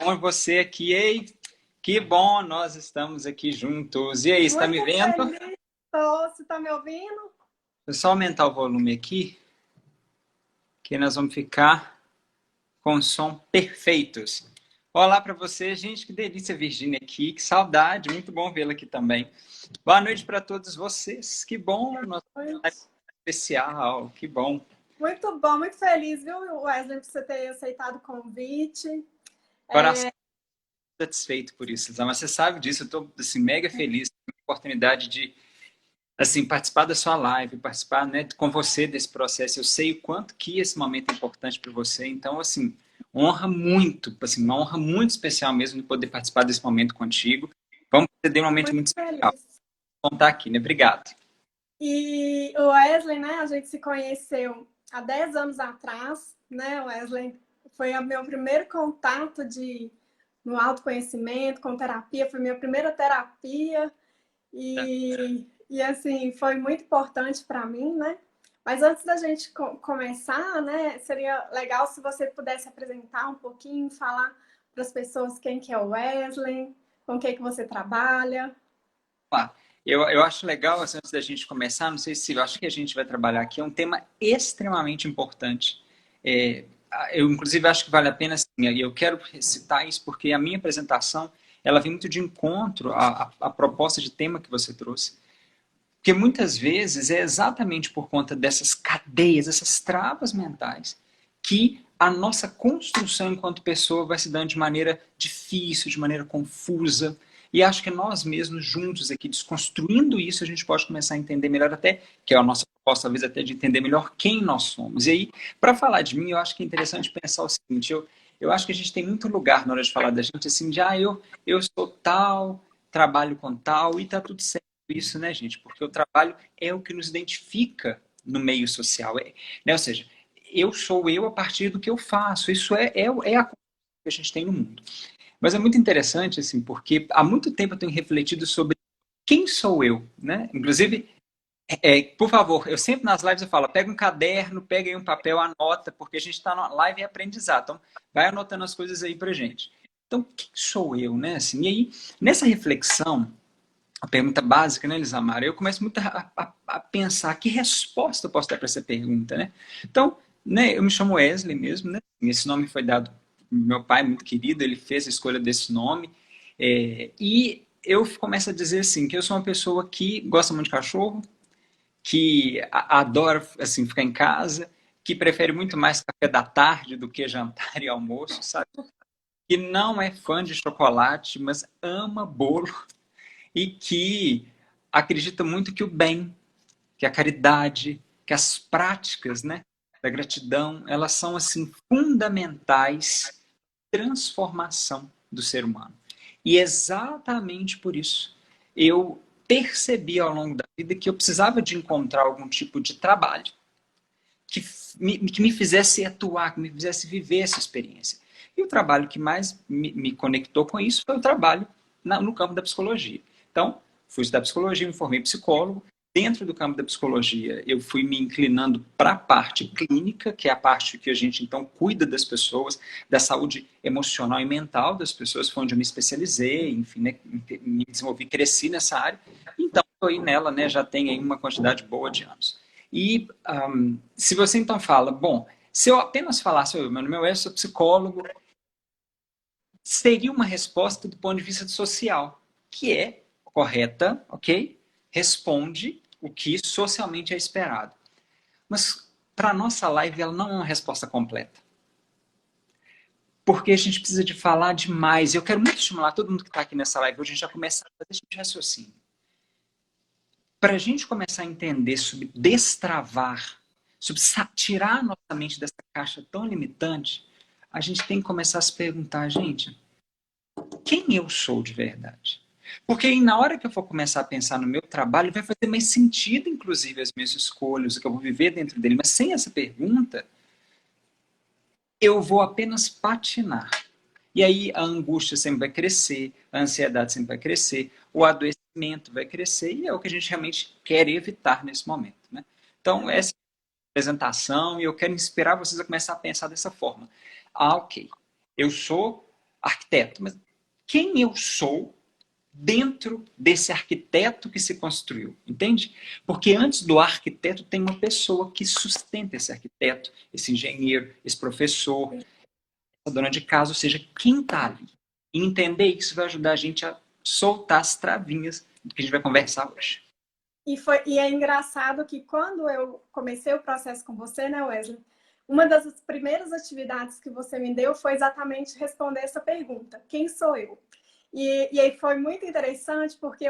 bom você aqui. Ei, que bom, nós estamos aqui juntos. E aí, está me Muito vendo? feliz, tô. Você tá me ouvindo? Vou só aumentar o volume aqui, que nós vamos ficar com o som perfeitos. Olá para você, gente, que delícia, Virgínia aqui, que saudade, muito bom vê-la aqui também. Boa noite para todos vocês, que bom, nosso live Muito, especial, que bom. muito bom, muito feliz, viu, Wesley, por você ter aceitado o convite. Coração satisfeito por isso, Lisa, mas você sabe disso, eu estou assim, mega feliz com a oportunidade de assim, participar da sua live, participar, né, com você desse processo. Eu sei o quanto que esse momento é importante para você. Então, assim, honra muito, assim, uma honra muito especial mesmo de poder participar desse momento contigo. Vamos ter um momento Muito muito especial. feliz. Vamos estar aqui, né? Obrigado. E o Wesley, né, a gente se conheceu há 10 anos atrás, né, Wesley? Foi o meu primeiro contato no autoconhecimento, com terapia, foi minha primeira terapia. E assim, foi muito importante para mim, né? Mas antes da gente começar, né, seria legal se você pudesse apresentar um pouquinho, falar para as pessoas quem que é o Wesley, com que você trabalha. Lá. Eu acho legal, assim, antes da gente começar, não sei se eu acho que a gente vai trabalhar aqui, é um tema extremamente importante. É, eu, inclusive, acho que vale a pena, assim, e eu quero citar isso porque a minha apresentação, ela vem muito de encontro à proposta de tema que você trouxe. Porque muitas vezes é exatamente por conta dessas cadeias, essas travas mentais, que a nossa construção enquanto pessoa vai se dando de maneira difícil, de maneira confusa. E acho que nós mesmos, juntos aqui, desconstruindo isso, a gente pode começar a entender melhor até, que é a nossa proposta, talvez até de entender melhor quem nós somos. E aí, para falar de mim, eu acho que é interessante pensar o seguinte, eu acho que a gente tem muito lugar na hora de falar da gente, assim, de, eu sou tal, trabalho com tal, e tá tudo certo isso, né, gente? Porque o trabalho é o que nos identifica no meio social. Né? Ou seja, eu sou eu a partir do que eu faço. Isso é a coisa que a gente tem no mundo. Mas é muito interessante, assim, porque há muito tempo eu tenho refletido sobre quem sou eu, né? Inclusive, por favor, eu sempre nas lives eu falo, pega um caderno, pega aí um papel, anota, porque a gente está na live e aprendizado. Então, vai anotando as coisas aí pra gente. Então, quem sou eu, né? Assim, e aí, nessa reflexão, a pergunta básica, né, Elisamara? Eu começo muito a pensar que resposta eu posso dar para essa pergunta, né? Então, né, eu me chamo Wesley mesmo, né? Esse nome foi dado meu pai, muito querido, ele fez a escolha desse nome. E eu começo a dizer assim, que eu sou uma pessoa que gosta muito de cachorro, que adora assim, ficar em casa, que prefere muito mais café da tarde do que jantar e almoço, sabe? Que não é fã de chocolate, mas ama bolo e que acredita muito que o bem, que a caridade, que as práticas, né, da gratidão, elas são assim fundamentais na transformação do ser humano. E exatamente por isso eu percebi ao longo da vida que eu precisava de encontrar algum tipo de trabalho que me fizesse atuar, que me fizesse viver essa experiência. E o trabalho que mais me conectou com isso foi o trabalho no campo da psicologia. Então, fui estudar psicologia, me formei psicólogo. Dentro do campo da psicologia, eu fui me inclinando para a parte clínica, que é a parte que a gente então cuida das pessoas, da saúde emocional e mental das pessoas, foi onde eu me especializei, enfim, né, me desenvolvi, cresci nessa área. Então, estou aí nela, né, já tem aí uma quantidade boa de anos. E se você então fala, bom, se eu apenas falasse, meu nome é, sou psicólogo, seria uma resposta do ponto de vista social, que é correta, ok? Responde o que socialmente é esperado. Mas para a nossa live, ela não é uma resposta completa. Porque a gente precisa de falar demais. Eu quero muito estimular todo mundo que está aqui nessa live hoje, a gente já começar a fazer esse tipo de raciocínio. Para a gente começar a entender sobre destravar, sobre tirar a nossa mente dessa caixa tão limitante, a gente tem que começar a se perguntar, gente, quem eu sou de verdade? Porque aí, na hora que eu for começar a pensar no meu trabalho, vai fazer mais sentido, inclusive, as minhas escolhas, o que eu vou viver dentro dele. Mas sem essa pergunta, eu vou apenas patinar. E aí a angústia sempre vai crescer, a ansiedade sempre vai crescer, o adoecimento vai crescer, e é o que a gente realmente quer evitar nesse momento. Né? Então, essa é a apresentação, e eu quero inspirar vocês a começar a pensar dessa forma. Ah, ok. Eu sou arquiteto, mas quem eu sou dentro desse arquiteto que se construiu, entende? Porque antes do arquiteto tem uma pessoa que sustenta esse arquiteto, esse engenheiro, esse professor, essa dona de casa, ou seja, quem está ali. E entender isso vai ajudar a gente a soltar as travinhas do que a gente vai conversar hoje. E é engraçado que quando eu comecei o processo com você, né, Wesley, uma das primeiras atividades que você me deu foi exatamente responder essa pergunta: quem sou eu? E aí foi muito interessante, porque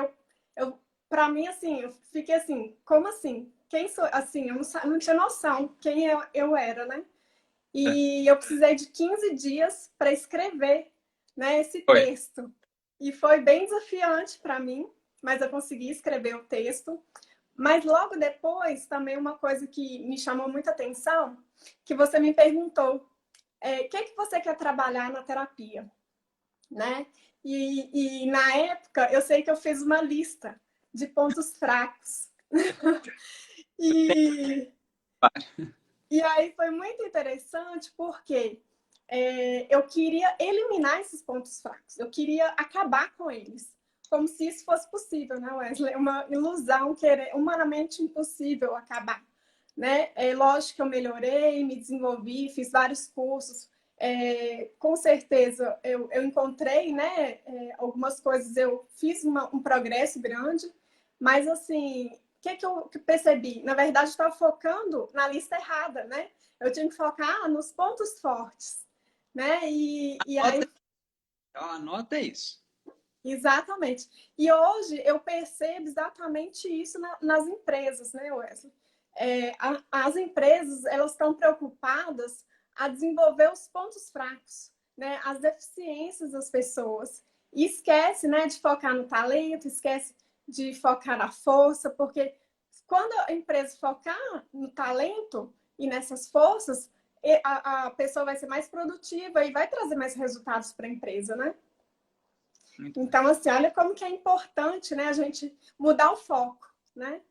para mim, assim, eu fiquei assim, como assim? Quem sou? Assim, eu não tinha noção quem eu era, né? E eu precisei de 15 dias para escrever, né, esse Foi. texto. E foi bem desafiante para mim, mas eu consegui escrever o texto. Mas logo depois, também uma coisa que me chamou muita atenção, que você me perguntou, o que você quer trabalhar na terapia, né? E na época, eu sei que eu fiz uma lista de pontos fracos. E, e aí foi muito interessante porque eu queria eliminar esses pontos fracos. Eu queria acabar com eles. Como se isso fosse possível, né, Wesley? Uma ilusão, humanamente impossível acabar. Né? Lógico que eu melhorei, me desenvolvi, fiz vários cursos. Com certeza, eu encontrei, né, algumas coisas, eu fiz um progresso grande, mas assim, o que eu percebi? Na verdade, eu estava focando na lista errada, né? Eu tinha que focar nos pontos fortes, né? E aí... Anota isso. Exatamente. E hoje eu percebo exatamente isso nas empresas, né, Wesley? As empresas, elas estão preocupadas a desenvolver os pontos fracos, né? As deficiências das pessoas. E esquece, né, de focar no talento, esquece de focar na força, porque quando a empresa focar no talento e nessas forças, a pessoa vai ser mais produtiva e vai trazer mais resultados para a empresa, né? Então, assim, olha como que é importante, né, a gente mudar o foco, né?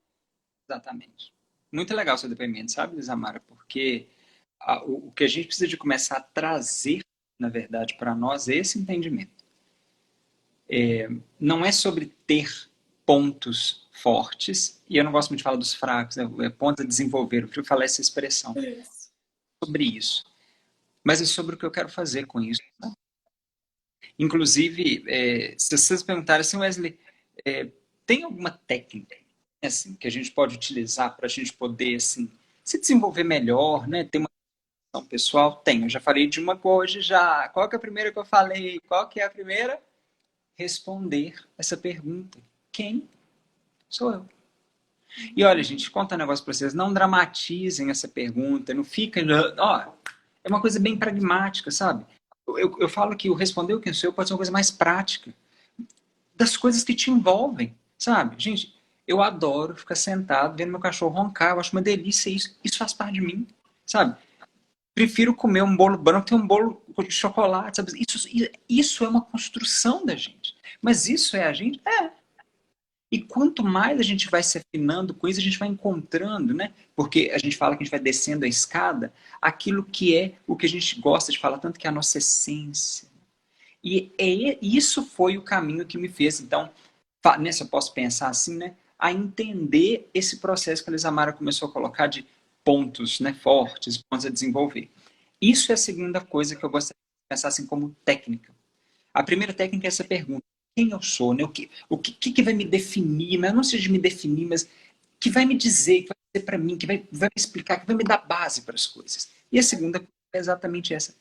Exatamente. Muito legal o seu depoimento, sabe, Lisamara? Porque o que a gente precisa de começar a trazer, na verdade, para nós é esse entendimento. Não é sobre ter pontos fortes, e eu não gosto muito de falar dos fracos, pontos a desenvolver, eu prefiro falar essa expressão. Isso. Sobre isso. Mas é sobre o que eu quero fazer com isso. Né? Inclusive, se vocês perguntarem assim, Wesley, tem alguma técnica assim, que a gente pode utilizar para a gente poder assim, se desenvolver melhor, né? Ter uma ação pessoal? Tem, eu já falei de uma hoje já. Qual que é a primeira que eu falei? Qual que é a primeira? Responder essa pergunta. Quem sou eu? E olha, gente, conta um negócio para vocês, não dramatizem essa pergunta, não fiquem... Ó, é uma coisa bem pragmática, sabe? Eu falo que o responder o quem sou eu pode ser uma coisa mais prática, das coisas que te envolvem, sabe? Gente, eu adoro ficar sentado vendo meu cachorro roncar, eu acho uma delícia isso. Isso faz parte de mim, sabe? Prefiro comer um bolo branco que um bolo de chocolate, sabe? Isso é uma construção da gente. Mas isso é a gente? É. E quanto mais a gente vai se afinando com isso, a gente vai encontrando, né? Porque a gente fala que a gente vai descendo a escada, aquilo que é o que a gente gosta de falar tanto, que é a nossa essência. E isso foi o caminho que me fez, então, nessa eu posso pensar assim, né? A entender esse processo que a Lisamara começou a colocar de pontos, né, fortes, pontos a desenvolver. Isso é a segunda coisa que eu gostaria de pensar assim como técnica. A primeira técnica é essa pergunta: quem eu sou? Né? O que vai me definir? Mas não seja de me definir, mas que vai me dizer, que vai dizer para mim, que vai me explicar, que vai me dar base para as coisas. E a segunda é exatamente essa: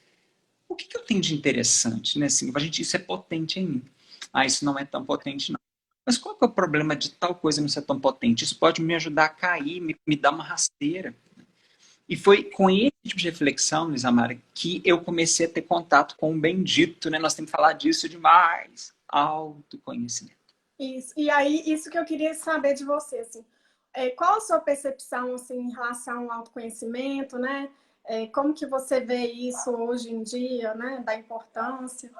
o que eu tenho de interessante? Né? Assim, a gente, isso é potente em mim. Ah, isso não é tão potente, não. Mas qual que é o problema de tal coisa não ser tão potente? Isso pode me ajudar a cair, me dar uma rasteira. E foi com esse tipo de reflexão, Luiz Amara, que eu comecei a ter contato com o bendito, né? Nós temos que falar disso demais. Autoconhecimento. Isso. E aí, isso que eu queria saber de você, assim, qual a sua percepção, assim, em relação ao autoconhecimento, né? Como que você vê isso hoje em dia, né? Da importância?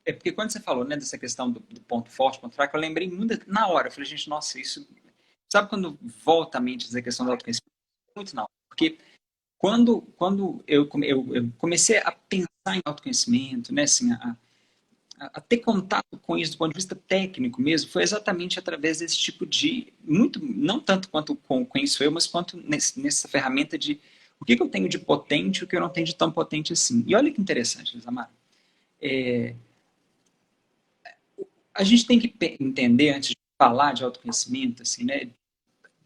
É porque quando você falou, né, dessa questão do ponto forte, ponto fraco, eu lembrei muito na hora. Eu falei, gente, nossa, isso... Sabe quando volta a mente essa questão do autoconhecimento? Muito não. Porque quando eu comecei a pensar em autoconhecimento, né, assim, a ter contato com isso do ponto de vista técnico mesmo, foi exatamente através desse tipo de, muito, não tanto quanto com isso eu, mas quanto nessa ferramenta de o que eu tenho de potente e o que eu não tenho de tão potente assim. E olha que interessante, Lisamar. A gente tem que entender, antes de falar de autoconhecimento, assim, né,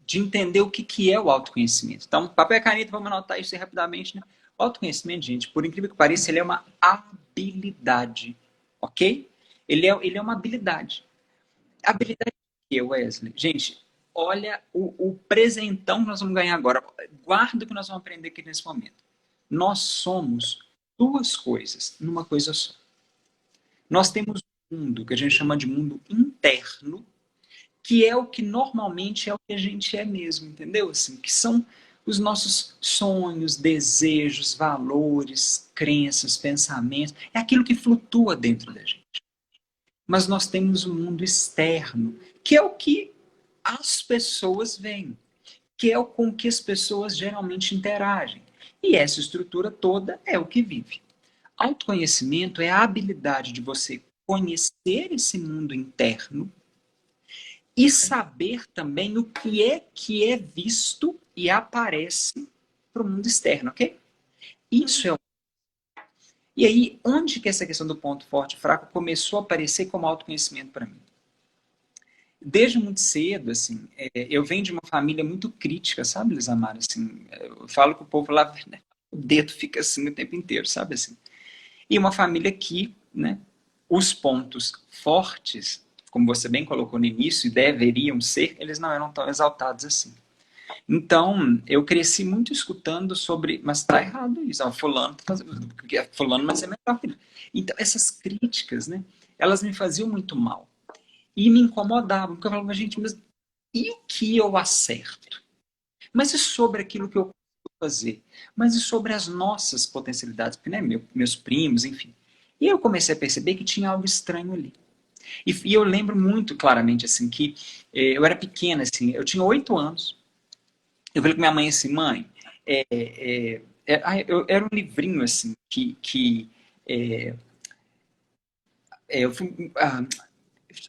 de entender o que é o autoconhecimento. Então, papel e caneta, vamos anotar isso aí rapidamente. Né? O autoconhecimento, gente, por incrível que pareça, ele é uma habilidade, ok? Ele é uma habilidade. Habilidade de quê, Wesley? Gente, olha o presentão que nós vamos ganhar agora. Guarda o que nós vamos aprender aqui nesse momento. Nós somos duas coisas numa coisa só. Nós temos um mundo que a gente chama de mundo interno, que é o que normalmente é o que a gente é mesmo, entendeu? Assim, que são os nossos sonhos, desejos, valores, crenças, pensamentos. É aquilo que flutua dentro da gente. Mas nós temos um mundo externo, que é o que as pessoas veem, que é o com que as pessoas geralmente interagem. E essa estrutura toda é o que vive. Autoconhecimento é a habilidade de você conhecer esse mundo interno e saber também o que é visto e aparece para o mundo externo, ok? Isso é. E aí, onde que essa questão do ponto forte e fraco começou a aparecer como autoconhecimento para mim? Desde muito cedo, assim, eu venho de uma família muito crítica, sabe, Lisamara? Assim, eu falo com o povo lá, né, o dedo fica assim o tempo inteiro, sabe assim? E uma família que, né, os pontos fortes, como você bem colocou no início, e deveriam ser, eles não eram tão exaltados assim. Então, eu cresci muito escutando sobre, mas tá errado isso, fulano, fulano, mas é melhor que... Então, essas críticas, né, elas me faziam muito mal. E me incomodavam, porque eu falava, gente, mas e o que eu acerto? Mas e sobre aquilo que eu consigo fazer? Mas e sobre as nossas potencialidades? Porque, né, meus primos, enfim. E eu comecei a perceber que tinha algo estranho ali. E eu lembro muito claramente, assim, que eu era pequena, assim, eu tinha 8 anos. Eu falei com minha mãe assim, mãe, era um livrinho, assim, é, eu fui...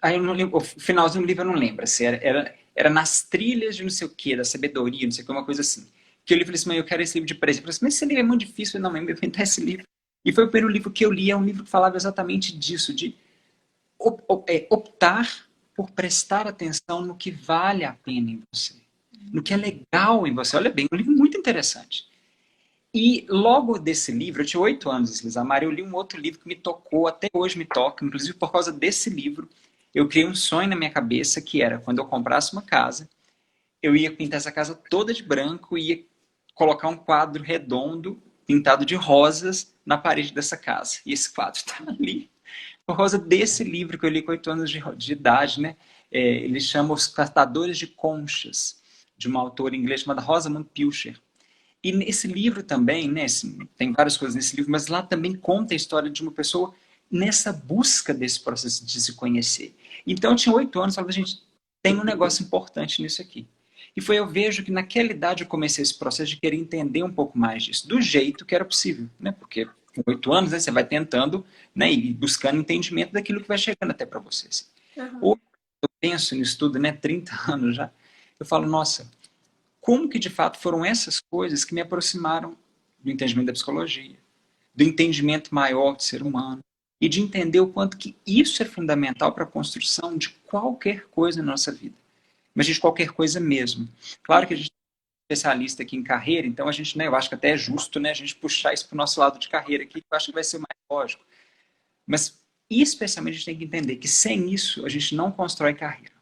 Aí eu não lembro, o finalzinho do livro eu não lembro. Assim, era nas trilhas de não sei o que, da sabedoria, não sei o que, uma coisa assim. Que eu li e falei assim, mãe, eu quero esse livro de presente. Eu falei assim, mas esse livro é muito difícil. Eu falei, não, mãe, eu vou inventar esse livro. E foi o primeiro livro que eu li, é um livro que falava exatamente disso, de optar por prestar atenção no que vale a pena em você. No que é legal em você. Olha bem, um livro muito interessante. E logo desse livro, eu tinha 8 anos, Lisamar, eu li um outro livro que me tocou, até hoje me toca, inclusive por causa desse livro, eu criei um sonho na minha cabeça que era, quando eu comprasse uma casa, eu ia pintar essa casa toda de branco e ia colocar um quadro redondo, pintado de rosas, na parede dessa casa. E esse quadro está ali, por causa desse livro que eu li com 8 anos de idade, né? Ele chama Os Catadores de Conchas, de uma autora inglesa chamada Rosamund Pilcher. E nesse livro também, né, assim, tem várias coisas nesse livro, mas lá também conta a história de uma pessoa nessa busca desse processo de se conhecer. Então eu tinha 8 anos e falava, gente, tem um negócio importante nisso aqui. E foi eu vejo que naquela idade eu comecei esse processo de querer entender um pouco mais disso, do jeito que era possível, né? Porque com 8 anos, né, você vai tentando, né, e buscando entendimento daquilo que vai chegando até para vocês. Uhum. Hoje eu penso nisso tudo, né, 30 anos já, eu falo, nossa, como que de fato foram essas coisas que me aproximaram do entendimento da psicologia, do entendimento maior do ser humano e de entender o quanto que isso é fundamental para a construção de qualquer coisa na nossa vida. Mas de qualquer coisa mesmo. Claro que a gente é especialista aqui em carreira, então a gente, né, eu acho que até é justo, né, a gente puxar isso para o nosso lado de carreira aqui, que eu acho que vai ser o mais lógico. Mas especialmente a gente tem que entender que sem isso a gente não constrói carreira.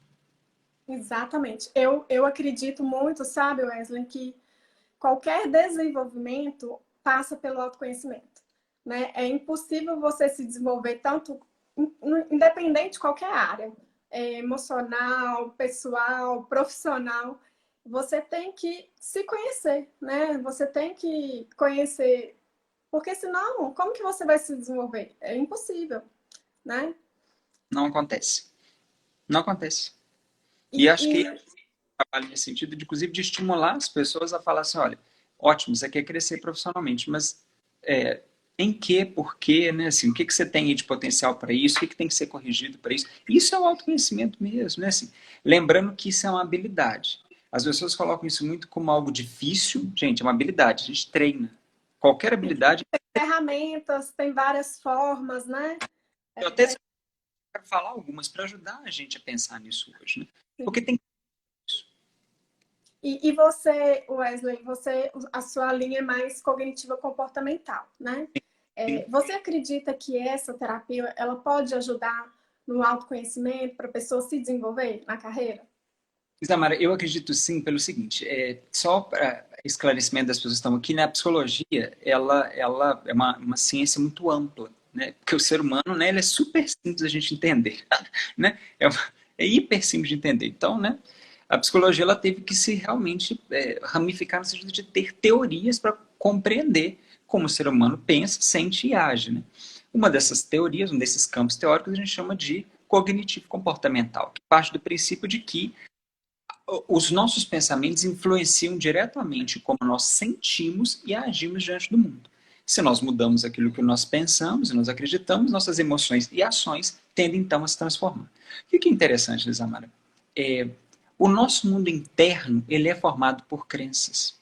Exatamente. Eu acredito muito, sabe, Wesley, que qualquer desenvolvimento passa pelo autoconhecimento, né? É impossível você se desenvolver tanto, independente de qualquer área, emocional, pessoal, profissional. Você tem que se conhecer, né? Você tem que conhecer, porque senão, como que você vai se desenvolver? É impossível, né? Não acontece. Não acontece. E, E acho que e trabalho nesse sentido, de, inclusive de estimular as pessoas a falar assim, olha, ótimo, você quer crescer profissionalmente, mas Em que, por quê, né? Assim, o que que você tem aí de potencial para isso, o que que tem que ser corrigido para isso. Isso é o autoconhecimento mesmo, né? Assim, lembrando que isso é uma habilidade. As pessoas colocam isso muito como algo difícil. Gente, é uma habilidade, a gente treina. Qualquer habilidade. Ferramentas, tem várias formas, né? Eu até quero falar algumas para ajudar a gente a pensar nisso hoje, né? Porque tem isso. E você, Wesley, a sua linha é mais cognitiva comportamental, né? Você acredita que essa terapia ela pode ajudar no autoconhecimento para a pessoa se desenvolver na carreira? Isamara, eu acredito sim pelo seguinte, só para esclarecimento das pessoas que estão aqui, né, a psicologia, ela é uma ciência muito ampla, né, porque o ser humano, né, ele é super simples a gente entender, né, é hiper simples de entender. Então, né, a psicologia, ela teve que se realmente ramificar no sentido de ter teorias para compreender como o ser humano pensa, sente e age, né. Uma dessas teorias, um desses campos teóricos, a gente chama de cognitivo comportamental, que parte do princípio de que os nossos pensamentos influenciam diretamente como nós sentimos e agimos diante do mundo. Se nós mudamos aquilo que nós pensamos e nós acreditamos, nossas emoções e ações tendem então a se transformar. O que é interessante, Lisamara? O nosso mundo interno ele é formado por crenças.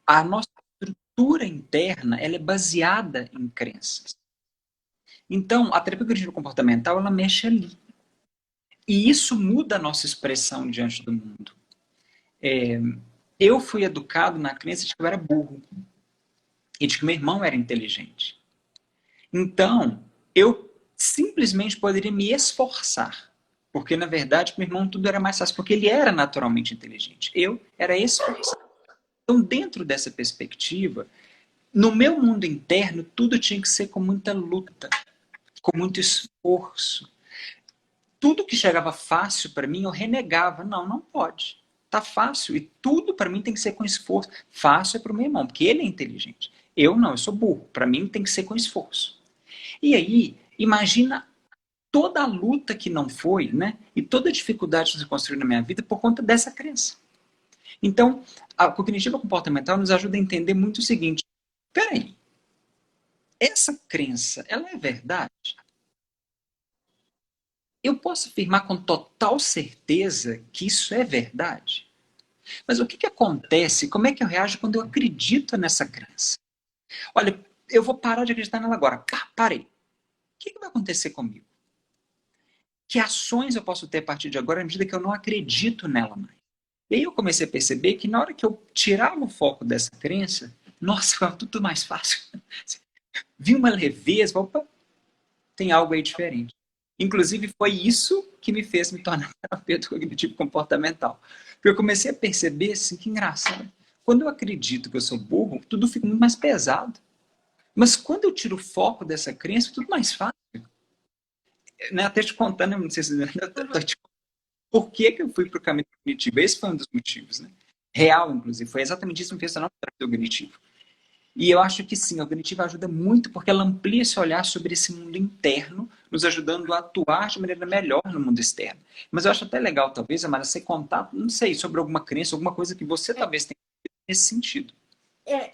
A nossa estrutura interna ela é baseada em crenças. Então, a terapia cognitiva comportamental ela mexe ali. E isso muda a nossa expressão diante do mundo. Eu fui educado na crença de que eu era burro e de que meu irmão era inteligente. Então, eu simplesmente poderia me esforçar, porque na verdade meu irmão tudo era mais fácil, porque ele era naturalmente inteligente. Eu era esforçado. Então, dentro dessa perspectiva, no meu mundo interno, tudo tinha que ser com muita luta, com muito esforço. Tudo que chegava fácil para mim, eu renegava. Não, não pode. Tá fácil e tudo para mim tem que ser com esforço. Fácil é para o meu irmão, porque ele é inteligente. Eu não, eu sou burro. Para mim tem que ser com esforço. E aí, imagina toda a luta que não foi, né? E toda a dificuldade que se construiu na minha vida por conta dessa crença. Então, a cognitiva comportamental nos ajuda a entender muito o seguinte: peraí, essa crença, ela é verdade? Eu posso afirmar com total certeza que isso é verdade? Mas o que, que acontece? Como é que eu reajo quando eu acredito nessa crença? Olha, eu vou parar de acreditar nela agora. Pá, parei. O que, que vai acontecer comigo? Que ações eu posso ter a partir de agora à medida que eu não acredito nela mais? E aí eu comecei a perceber que na hora que eu tirava o foco dessa crença, nossa, ficava tudo mais fácil. Vi uma leveza, opa, tem algo aí diferente. Inclusive, foi isso que me fez me tornar terapeuta cognitivo comportamental. Porque eu comecei a perceber assim, que engraçado. Quando eu acredito que eu sou burro, tudo fica muito mais pesado. Mas quando eu tiro o foco dessa crença, tudo mais fácil. Né? Até te contando, não sei se por que, que eu fui para o caminho cognitivo. Esse foi um dos motivos. Né? Real, inclusive. Foi exatamente isso que me fez tornar terapeuta cognitivo. E eu acho que sim, a cognitiva ajuda muito porque ela amplia esse olhar sobre esse mundo interno, nos ajudando a atuar de maneira melhor no mundo externo. Mas eu acho até legal, talvez, Amara, você contar, não sei, sobre alguma crença, alguma coisa que você talvez tenha nesse sentido.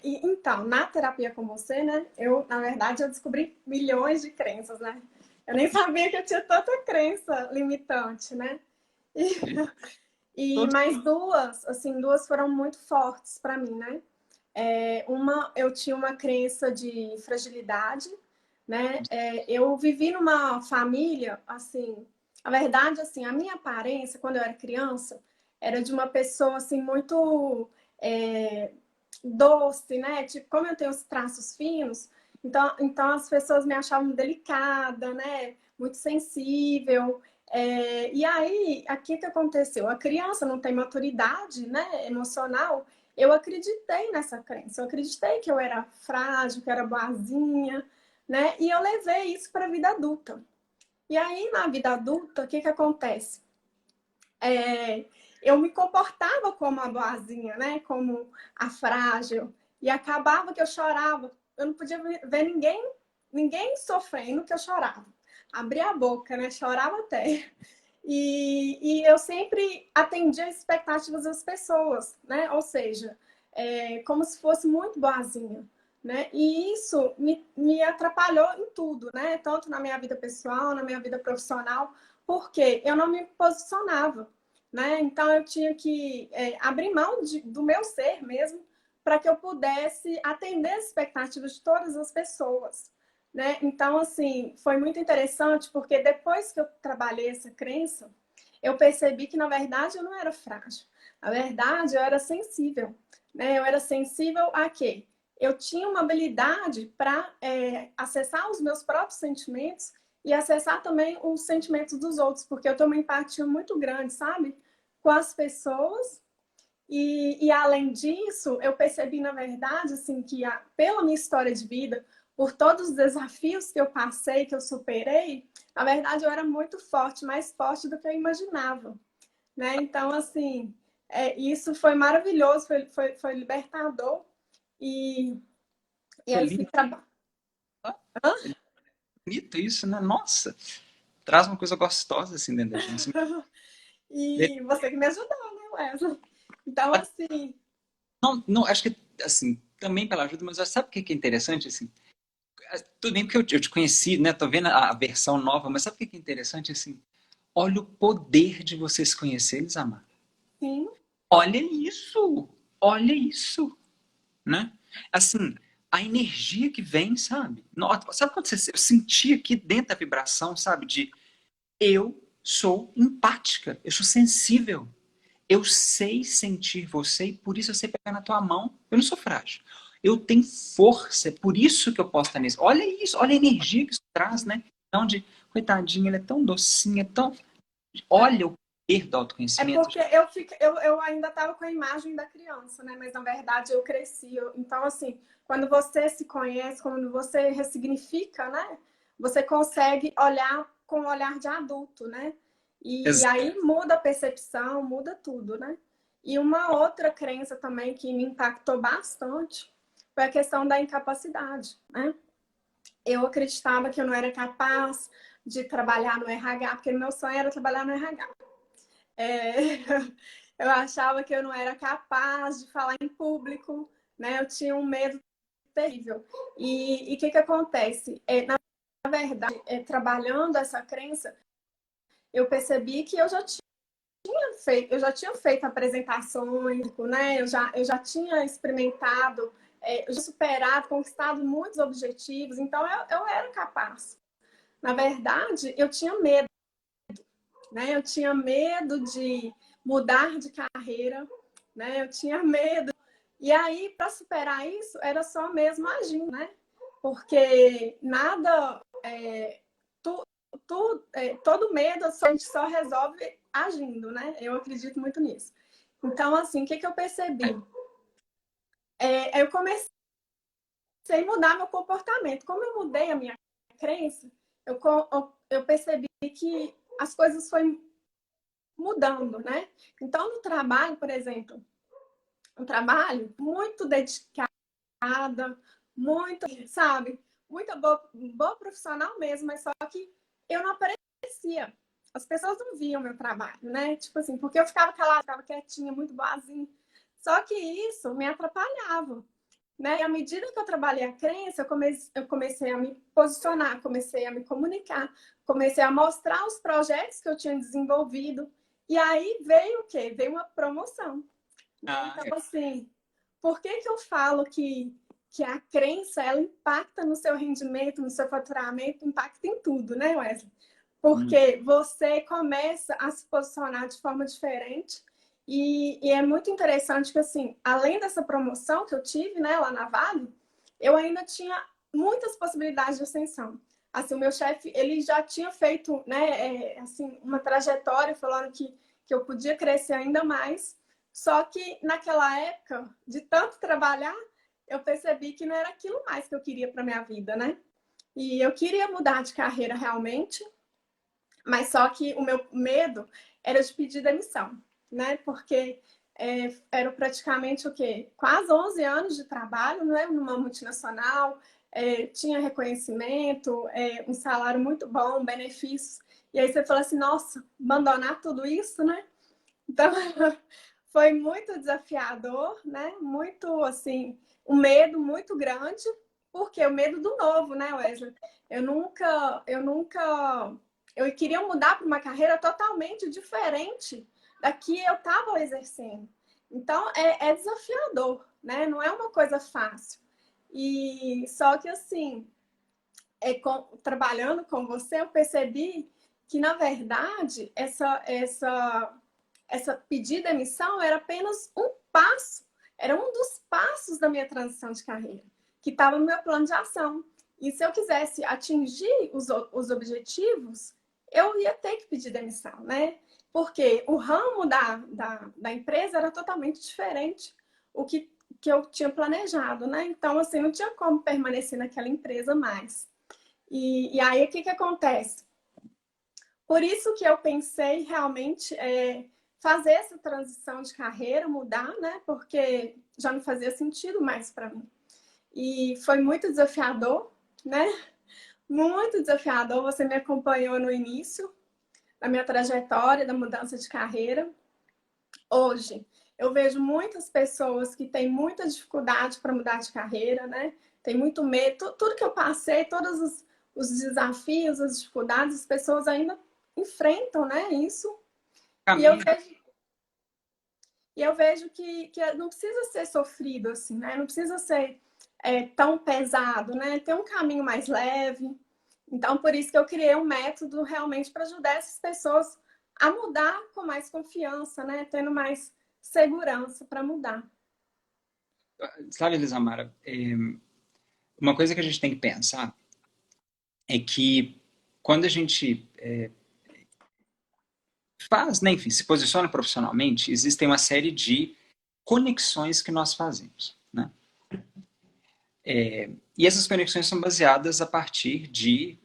Então, na terapia com você, né? Na verdade, eu descobri milhões de crenças, né? Eu nem sabia que eu tinha tanta crença limitante, né? E mais duas, assim, duas foram muito fortes para mim, né? Eu tinha uma crença de fragilidade, né? Eu vivi numa família, assim, a verdade, assim, a minha aparência, quando eu era criança, era de uma pessoa, assim, muito doce, né? Tipo, como eu tenho os traços finos, então as pessoas me achavam delicada, né? Muito sensível. E aí, aqui que aconteceu? A criança não tem maturidade, né, emocional. Eu acreditei nessa crença. Eu acreditei que eu era frágil, que eu era boazinha, né? E eu levei isso para a vida adulta. E aí, na vida adulta, o que que acontece? Eu me comportava como a boazinha, né? Como a frágil. E acabava que eu chorava. Eu não podia ver ninguém sofrendo que eu chorava. Abria a boca, né? Chorava até. E eu sempre atendia as expectativas das pessoas, né? Ou seja, como se fosse muito boazinha. né? E isso me atrapalhou em tudo, né? Tanto na minha vida pessoal, na minha vida profissional, porque eu não me posicionava, né? Então eu tinha que abrir mão do meu ser mesmo para que eu pudesse atender as expectativas de todas as pessoas, né? Então, assim, foi muito interessante porque depois que eu trabalhei essa crença, eu percebi que, na verdade, eu não era frágil. Na verdade, eu era sensível, né? Eu era sensível a quê? Eu tinha uma habilidade para acessar os meus próprios sentimentos e acessar também os sentimentos dos outros, porque eu tenho uma empatia muito grande, sabe? Com as pessoas. E além disso, eu percebi, na verdade, assim, que pela minha história de vida, por todos os desafios que eu passei, que eu superei, na verdade, eu era muito forte, mais forte do que eu imaginava, né? Então, assim, isso foi maravilhoso, foi libertador. E, e Isso é esse lindo, trabalho. bonito isso, né? Nossa, traz uma coisa gostosa assim dentro da gente. E você que me ajudou, né, Wesley? Então, assim. Não, não, acho que assim, também pela ajuda, mas sabe o que é interessante assim? Tudo bem porque eu te conheci, né? Tô vendo a versão nova, mas sabe o que é interessante assim? Olha o poder de você se conhecer, Isamar. Sim. Olha isso! Olha isso! Né? Assim, a energia que vem, sabe? Sabe quando eu senti aqui dentro da vibração, sabe? De eu sou empática, eu sou sensível. Eu sei sentir você e por isso eu sei pegar na tua mão. Eu não sou frágil. Eu tenho força, é por isso que eu posso estar nisso. Olha isso, olha a energia que isso traz, né? Então, de, coitadinha, ele é tão docinha, tão. Olha o poder do É autoconhecimento. porque eu ainda estava com a imagem da criança, né? Mas na verdade eu cresci. Então, assim, quando você se conhece, quando você ressignifica, né? Você consegue olhar com um olhar de adulto, né? E aí muda a percepção, muda tudo, né? E uma outra crença também que me impactou bastante foi a questão da incapacidade, né? Eu acreditava que eu não era capaz de trabalhar no RH, porque meu sonho era trabalhar no RH. É, eu achava que eu não era capaz de falar em público, né? Eu tinha um medo terrível. E o que acontece? Na verdade, trabalhando essa crença, eu percebi que eu já tinha feito apresentações, né? Eu já tinha experimentado, eu já superado, conquistado muitos objetivos, então eu era capaz. Na verdade, eu tinha medo, né? Eu tinha medo de mudar de carreira, né? Eu tinha medo. E aí, para superar isso, era só mesmo agindo, né? Porque nada, todo medo a gente só resolve agindo, né? Eu acredito muito nisso. Então, assim, o que eu percebi? Eu comecei a mudar meu comportamento. Como eu mudei a minha crença, eu percebi que as coisas foram mudando, né? Então, no trabalho, por exemplo, um trabalho muito dedicada, muito, sabe? Muita boa profissional mesmo, mas só que eu não aparecia. As pessoas não viam meu trabalho, né? Tipo assim, porque eu ficava calada, ficava quietinha, muito boazinha. Só que isso me atrapalhava, né? E à medida que eu trabalhei a crença, eu comecei a me posicionar, comecei a me comunicar, comecei a mostrar os projetos que eu tinha desenvolvido. E aí veio o quê? Veio uma promoção. Né? Ah, Então, assim, por que eu falo que a crença, ela impacta no seu rendimento, no seu faturamento, impacta em tudo, né, Wesley? Porque você começa a se posicionar de forma diferente e é muito interessante que, assim, além dessa promoção que eu tive, né, lá na Vale, eu ainda tinha muitas possibilidades de ascensão. Assim, o meu chefe, ele já tinha feito, né, assim, uma trajetória falando que eu podia crescer ainda mais, só que naquela época, de tanto trabalhar, eu percebi que não era aquilo mais que eu queria para minha vida, né? E eu queria mudar de carreira realmente, mas só que o meu medo era de pedir demissão, né? Porque eram praticamente o quê? Quase 11 anos de trabalho, né? Numa multinacional, tinha reconhecimento, um salário muito bom, benefícios. E aí você fala assim, nossa, abandonar tudo isso, né? Então, foi muito desafiador, né? Muito, assim, um medo muito grande, porque o medo do novo, né, Wesley? Eu queria mudar para uma carreira totalmente diferente da que eu estava exercendo. Então, é desafiador, né? Não é uma coisa fácil. E só que, assim, trabalhando com você, eu percebi que, na verdade, essa pedir demissão era apenas um passo, era um dos passos da minha transição de carreira, que estava no meu plano de ação. E se eu quisesse atingir os objetivos, eu ia ter que pedir demissão, né? Porque o ramo da empresa era totalmente diferente o que eu tinha planejado, né? Então, assim, não tinha como permanecer naquela empresa mais. E aí, o que acontece? Por isso que eu pensei realmente fazer essa transição de carreira, mudar, né? Porque já não fazia sentido mais para mim. E foi muito desafiador, né? Muito desafiador. Você me acompanhou no início da minha trajetória, da mudança de carreira. Hoje, eu vejo muitas pessoas que têm muita dificuldade para mudar de carreira, né? Tem muito medo. Tudo que eu passei, todos os desafios, as dificuldades, as pessoas ainda enfrentam, né? Isso. E eu vejo que não precisa ser sofrido assim, né? Não precisa ser tão pesado, né? Tem um caminho mais leve. Então, por isso que eu criei um método realmente para ajudar essas pessoas a mudar com mais confiança, né? Tendo mais segurança para mudar. Sabe, Elisamara, uma coisa que a gente tem que pensar é que quando a gente faz, né, enfim, se posiciona profissionalmente, existem uma série de conexões que nós fazemos, né? E essas conexões são baseadas a partir de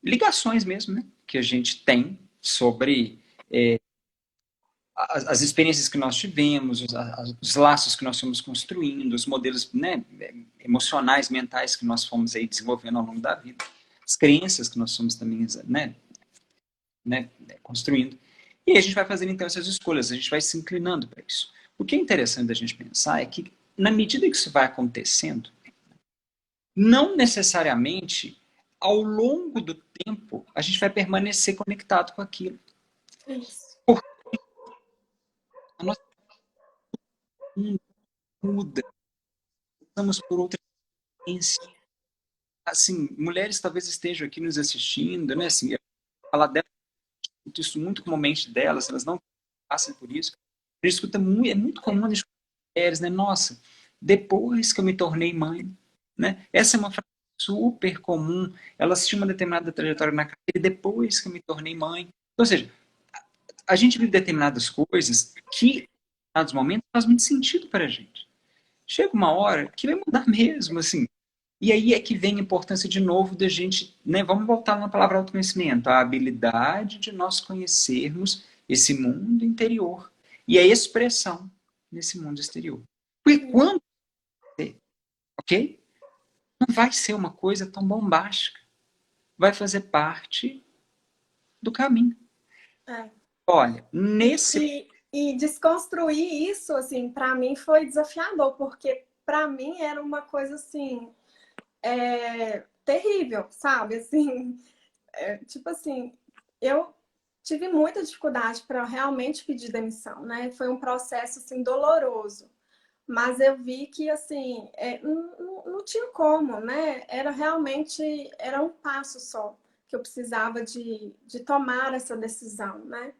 ligações mesmo, né, que a gente tem sobre as experiências que nós tivemos, os laços que nós fomos construindo, os modelos, né, emocionais, mentais que nós fomos aí desenvolvendo ao longo da vida, as crenças que nós fomos também, né, construindo. E aí a gente vai fazendo então essas escolhas, a gente vai se inclinando para isso. O que é interessante da gente pensar é que, na medida que isso vai acontecendo, não necessariamente ao longo do tempo a gente vai permanecer conectado com aquilo. Isso. Porque a nossa vida muda, passamos por outras experiências. Assim, mulheres talvez estejam aqui nos assistindo, né? Assim, eu vou falar delas, isso muito comumente delas, elas não passam por isso. A gente escuta muito, é muito comum a gente escutar mulheres, né? Nossa, depois que eu me tornei mãe, né? Essa é uma frase super comum. Elas tinham uma determinada trajetória na carreira depois que eu me tornei mãe. Ou seja, a gente vive determinadas coisas que, em determinados momentos, faz muito sentido para a gente. Chega uma hora que vai mudar mesmo, assim. E aí é que vem a importância de novo da gente, né? Vamos voltar na palavra autoconhecimento, a habilidade de nós conhecermos esse mundo interior e a expressão nesse mundo exterior. Porque quando, ok? Não vai ser uma coisa tão bombástica. Vai fazer parte do caminho. É. Olha, nesse... E desconstruir isso, assim, para mim foi desafiador, porque para mim era uma coisa, assim, terrível, sabe? Assim, tipo assim, eu tive muita dificuldade para realmente pedir demissão, né? Foi um processo, assim, doloroso. Mas eu vi que, assim, não tinha como, né? Era realmente, era um passo só que eu precisava de tomar essa decisão, né?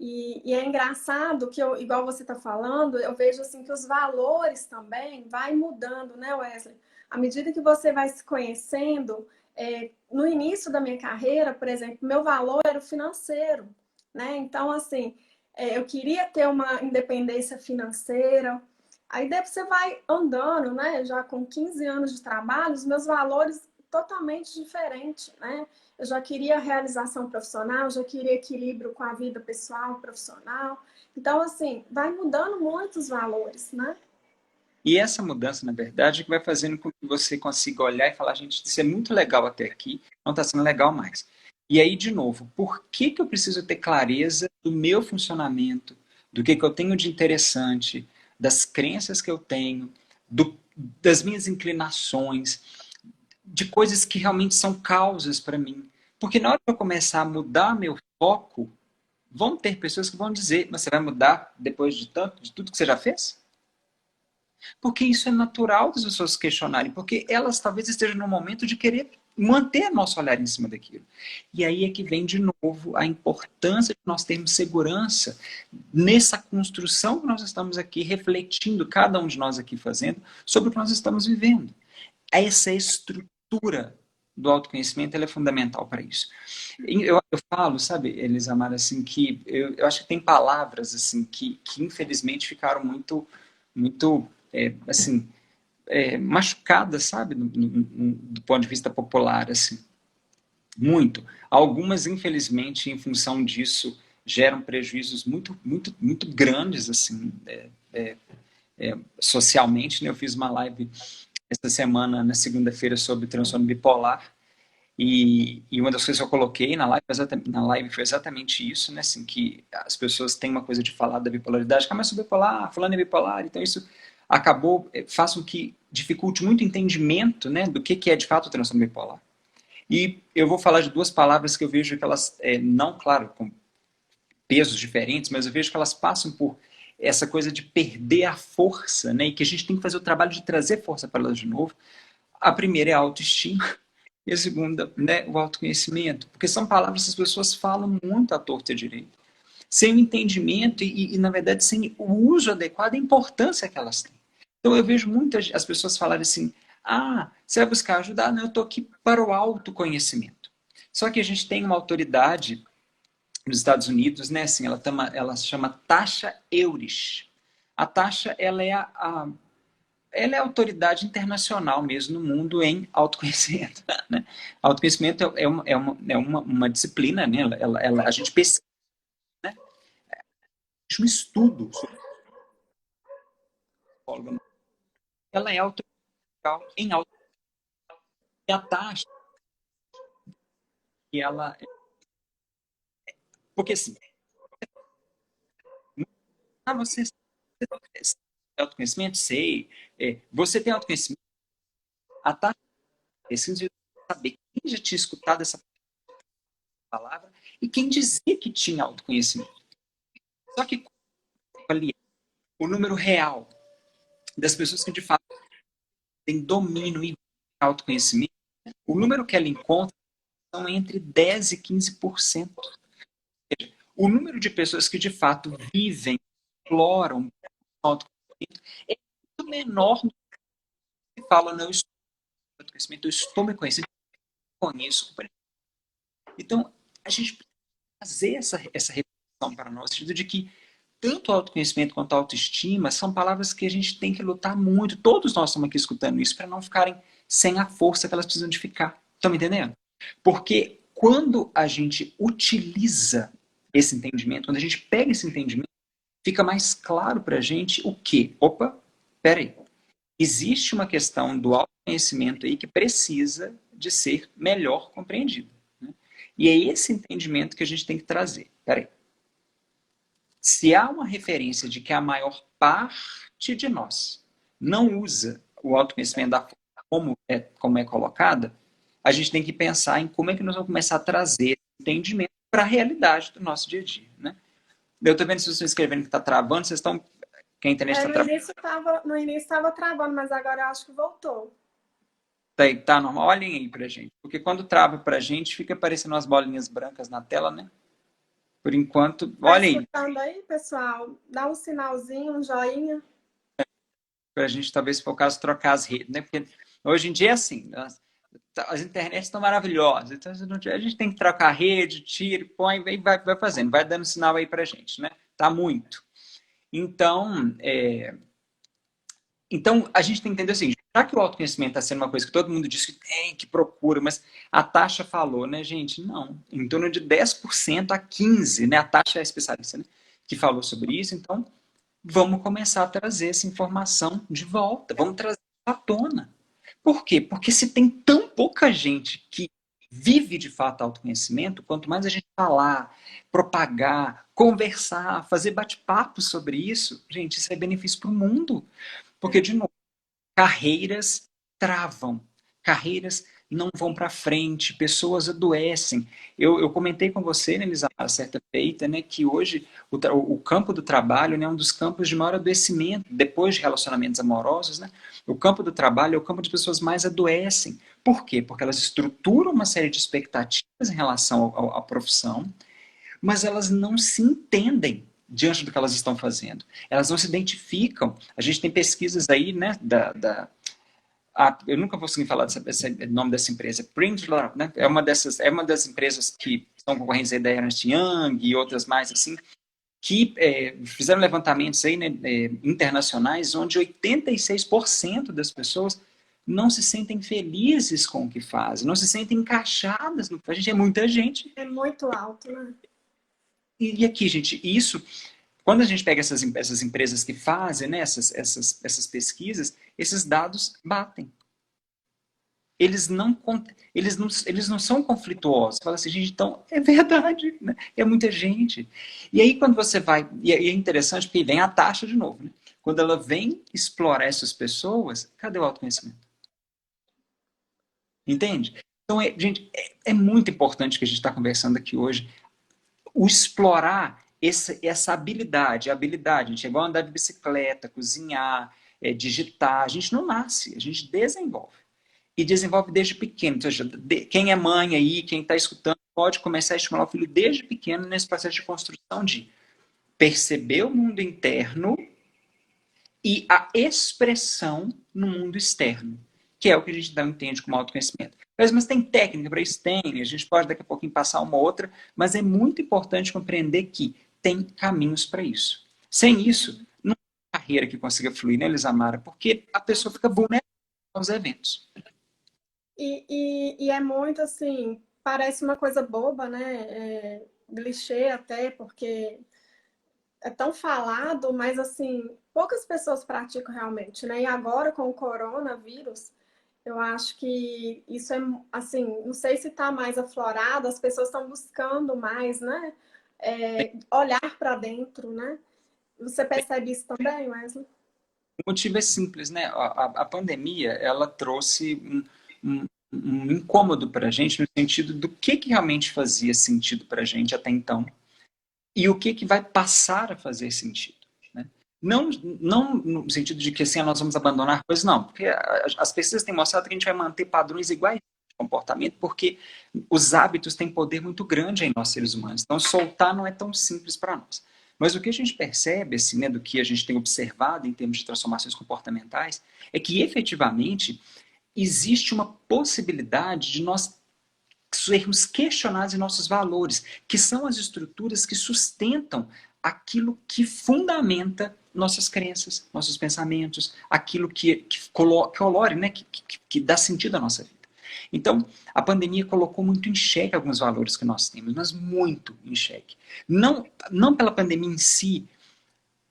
E é engraçado que, igual você está falando, eu vejo assim que os valores também vai mudando, né, Wesley? À medida que você vai se conhecendo, no início da minha carreira, por exemplo, meu valor era o financeiro, né? Então, assim, eu queria ter uma independência financeira. Aí depois você vai andando, né? Já com 15 anos de trabalho, os meus valores totalmente diferentes, né? Eu já queria realização profissional, já queria equilíbrio com a vida pessoal, profissional. Então, assim, vai mudando muito os valores, né? E essa mudança, na verdade, é que vai fazendo com que você consiga olhar e falar, gente, isso é muito legal até aqui, não está sendo legal mais. E aí, de novo, por que eu preciso ter clareza do meu funcionamento, do que eu tenho de interessante, das crenças que eu tenho, das minhas inclinações, de coisas que realmente são causas para mim. Porque na hora que eu começar a mudar meu foco, vão ter pessoas que vão dizer, mas você vai mudar depois de tudo que você já fez? Porque isso é natural das pessoas questionarem, porque elas talvez estejam no momento de querer manter nosso olhar em cima daquilo. E aí é que vem de novo a importância de nós termos segurança nessa construção que nós estamos aqui refletindo, cada um de nós aqui fazendo, sobre o que nós estamos vivendo. Essa estrutura do autoconhecimento ela é fundamental para isso. Eu falo, sabe, Elisamar, assim, que eu acho que tem palavras assim que infelizmente ficaram muito assim, machucadas, sabe, do ponto de vista popular, assim, muito. Algumas, infelizmente, em função disso, geram prejuízos muito grandes, assim, socialmente, né? Eu fiz uma live essa semana, na segunda-feira, sobre transtorno bipolar, e uma das coisas que eu coloquei na live foi exatamente isso, né? Assim, que as pessoas têm uma coisa de falar da bipolaridade, mas eu sou bipolar, fulano é bipolar, então isso acabou, faz com que dificulte muito o entendimento, né, do que é de fato o transtorno bipolar. E eu vou falar de duas palavras que eu vejo que elas, não, claro, com pesos diferentes, mas eu vejo que elas passam por essa coisa de perder a força, né, e que a gente tem que fazer o trabalho de trazer força para elas de novo. A primeira é a autoestima, e a segunda, né, o autoconhecimento, porque são palavras que as pessoas falam muito à torta e à direita, sem o entendimento na verdade, sem o uso adequado e a importância que elas têm. Então, eu vejo muitas as pessoas falarem assim, você vai buscar ajuda? Não, eu estou aqui para o autoconhecimento. Só que a gente tem uma autoridade nos Estados Unidos, né, assim, ela se chama Tasha Eurich. A Tasha, ela é autoridade internacional mesmo no mundo em autoconhecimento. Né? Autoconhecimento uma disciplina, né? A gente pesquisa, né? Um estudo sobre psicóloga. Ela é autoridade em autoconhecimento. E a taxa, e ela... Porque assim, você tem autoconhecimento? Sei. Você tem autoconhecimento? A taxa de pesquisa de saber quem já tinha escutado essa palavra e quem dizia que tinha autoconhecimento. Só que ali, o número real das pessoas que de fato têm domínio e autoconhecimento, o número que ela encontra são entre 10% e 15%. O número de pessoas que de fato vivem, exploram o autoconhecimento é muito menor do que falam, não, eu estou no autoconhecimento, eu estou me conhecendo, eu conheço. Então, a gente precisa fazer essa reflexão para nós, no sentido de que tanto o autoconhecimento quanto a autoestima são palavras que a gente tem que lutar muito. Todos nós estamos aqui escutando isso para não ficarem sem a força que elas precisam de ficar. Estão me entendendo? Porque quando a gente utiliza esse entendimento, quando a gente pega esse entendimento, fica mais claro para a gente o quê? Opa, peraí. Existe uma questão do autoconhecimento aí que precisa de ser melhor compreendido. Né? E é esse entendimento que a gente tem que trazer. Peraí. Se há uma referência de que a maior parte de nós não usa o autoconhecimento da forma como é colocada, a gente tem que pensar em como é que nós vamos começar a trazer esse entendimento para a realidade do nosso dia a dia. Né? Eu estou vendo se vocês estão escrevendo que está travando, vocês estão... Que a internet está travando. No início estava travando, mas agora eu acho que voltou. Tá normal? Olhem aí pra gente. Porque quando trava pra gente, fica aparecendo umas bolinhas brancas na tela, né? Por enquanto, olha aí. Tá escutando aí, pessoal? Dá um sinalzinho, um joinha. Pra gente, talvez, se for o caso, trocar as redes, né? Porque hoje em dia é assim, as internets estão maravilhosas. Então, a gente tem que trocar a rede, tira, põe, vai fazendo. Vai dando sinal aí pra gente, né? Tá muito. Então, a gente tem que entender o seguinte, já que o autoconhecimento está sendo uma coisa que todo mundo diz que tem, que procura, mas a taxa falou, né, gente? Não. Em torno de 10% a 15%, né? A taxa é especialista, né? Que falou sobre isso. Então, vamos começar a trazer essa informação de volta. Vamos trazer à tona. Por quê? Porque se tem tão pouca gente que vive de fato autoconhecimento, quanto mais a gente falar, propagar, conversar, fazer bate-papo sobre isso, gente, isso é benefício para o mundo. Porque, de novo, carreiras travam, carreiras não vão para frente, pessoas adoecem. Eu comentei com você, né, Elisama, certa feita, né, que hoje o campo do trabalho, né, é um dos campos de maior adoecimento, depois de relacionamentos amorosos, né, o campo do trabalho é o campo de pessoas mais adoecem. Por quê? Porque elas estruturam uma série de expectativas em relação à profissão, mas elas não se entendem diante do que elas estão fazendo. Elas não se identificam. A gente tem pesquisas aí, né, eu nunca vou conseguir falar o nome dessa empresa, Printler, né? É uma das empresas que são concorrentes aí da Ernst Young e outras mais assim, que fizeram levantamentos aí, né, internacionais, onde 86% das pessoas não se sentem felizes com o que fazem, não se sentem encaixadas no que fazem. A gente é muita gente. É muito alto, né? E aqui, gente, isso, quando a gente pega essas empresas que fazem, né, essas pesquisas, esses dados batem. Eles não são conflituosos. Você fala assim, gente, então é verdade, né? É muita gente. E aí quando você vai, e é interessante porque vem a taxa de novo, né? Quando ela vem explorar essas pessoas, cadê o autoconhecimento? Entende? Então, gente, é muito importante que a gente está conversando aqui hoje, o explorar essa habilidade, a gente é igual andar de bicicleta, cozinhar, digitar, a gente não nasce, a gente desenvolve. E desenvolve desde pequeno. Ou seja, quem é mãe aí, quem está escutando, pode começar a estimular o filho desde pequeno nesse processo de construção de perceber o mundo interno e a expressão no mundo externo, que é o que a gente não entende como autoconhecimento. Mas tem técnica para isso? Tem. A gente pode daqui a pouquinho passar uma outra, mas é muito importante compreender que tem caminhos para isso. Sem isso, não tem carreira que consiga fluir, né, Elisamara? Porque a pessoa fica vulnerável aos eventos. E é muito assim, parece uma coisa boba, né? Clichê até, porque é tão falado, mas assim, poucas pessoas praticam realmente, né? E agora com o coronavírus, eu acho que isso é assim, não sei se está mais aflorado, as pessoas estão buscando mais, né? Olhar para dentro, né? Você percebe isso também, Wesley? O motivo é simples, né? A pandemia, ela trouxe um incômodo para a gente no sentido do que realmente fazia sentido para a gente até então e o que vai passar a fazer sentido, né? Não no sentido de que assim, nós vamos abandonar coisas, não. Porque as pesquisas têm mostrado que a gente vai manter padrões iguais de comportamento porque os hábitos têm poder muito grande em nós seres humanos. Então, soltar não é tão simples para nós. Mas o que a gente percebe, assim, né, do que a gente tem observado em termos de transformações comportamentais, é que efetivamente existe uma possibilidade de nós sermos questionados em nossos valores, que são as estruturas que sustentam aquilo que fundamenta nossas crenças, nossos pensamentos, aquilo que colore, né, que dá sentido à nossa vida. Então, a pandemia colocou muito em xeque alguns valores que nós temos, mas muito em xeque. Não pela pandemia em si,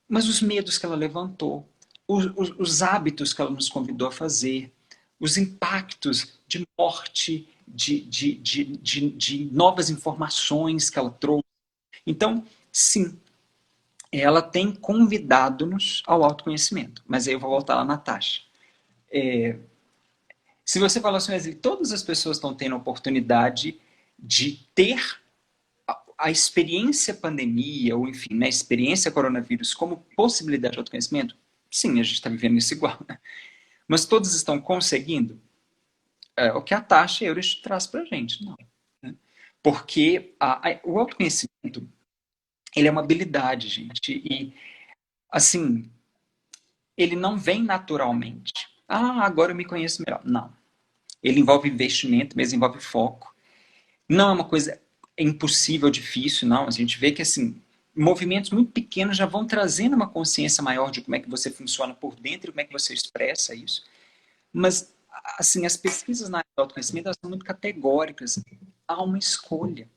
mas os medos que ela levantou, os hábitos que ela nos convidou a fazer, os impactos de morte, de novas informações que ela trouxe. Então, sim, ela tem convidado-nos ao autoconhecimento. Mas aí eu vou voltar lá na taxa. Se você falar assim, Wesley, todas as pessoas estão tendo a oportunidade de ter a experiência pandemia, ou enfim, né, a experiência coronavírus como possibilidade de autoconhecimento, sim, a gente está vivendo isso igual. Né? Mas todos estão conseguindo? O que a taxa Euros traz para a gente, não. Né? Porque o autoconhecimento, ele é uma habilidade, gente, e, assim, ele não vem naturalmente. Agora eu me conheço melhor. Não. Ele envolve investimento, mas envolve foco. Não é uma coisa impossível, difícil, não. A gente vê que, assim, movimentos muito pequenos já vão trazendo uma consciência maior de como é que você funciona por dentro e como é que você expressa isso. Mas, assim, as pesquisas na área do autoconhecimento elas são muito categóricas. Há uma escolha.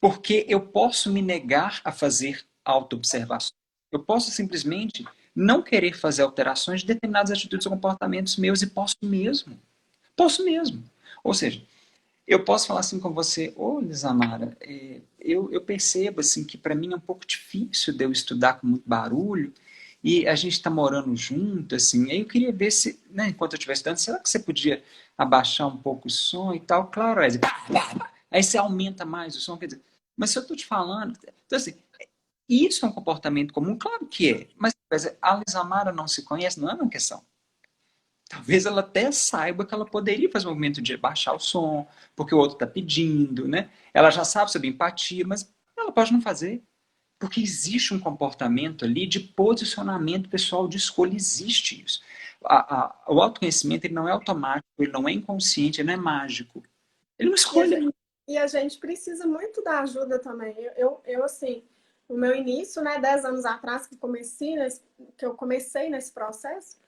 Porque eu posso me negar a fazer autoobservação. Eu posso simplesmente não querer fazer alterações de determinadas atitudes ou comportamentos meus e posso mesmo. Posso mesmo. Ou seja, Eu posso falar assim com você, ô Lisamara, eu percebo assim que para mim é um pouco difícil de eu estudar com muito barulho e a gente está morando junto, assim, aí eu queria ver se, né, enquanto eu estiver estudando, será que você podia abaixar um pouco o som e tal? Claro, aí você aumenta mais o som, quer dizer, mas se eu estou te falando, então assim, isso é um comportamento comum? Claro que é, mas a Lisamara não se conhece, não é uma questão. Talvez ela até saiba que ela poderia fazer o movimento de baixar o som, porque o outro está pedindo, né? Ela já sabe sobre empatia, mas ela pode não fazer. Porque existe um comportamento ali de posicionamento pessoal de escolha, existe isso. O autoconhecimento ele não é automático, ele não é inconsciente, ele não é mágico. Ele não E a escolhe. gente, e a gente precisa muito da ajuda também. Assim, no meu início, né, 10 anos atrás que eu comecei nesse processo,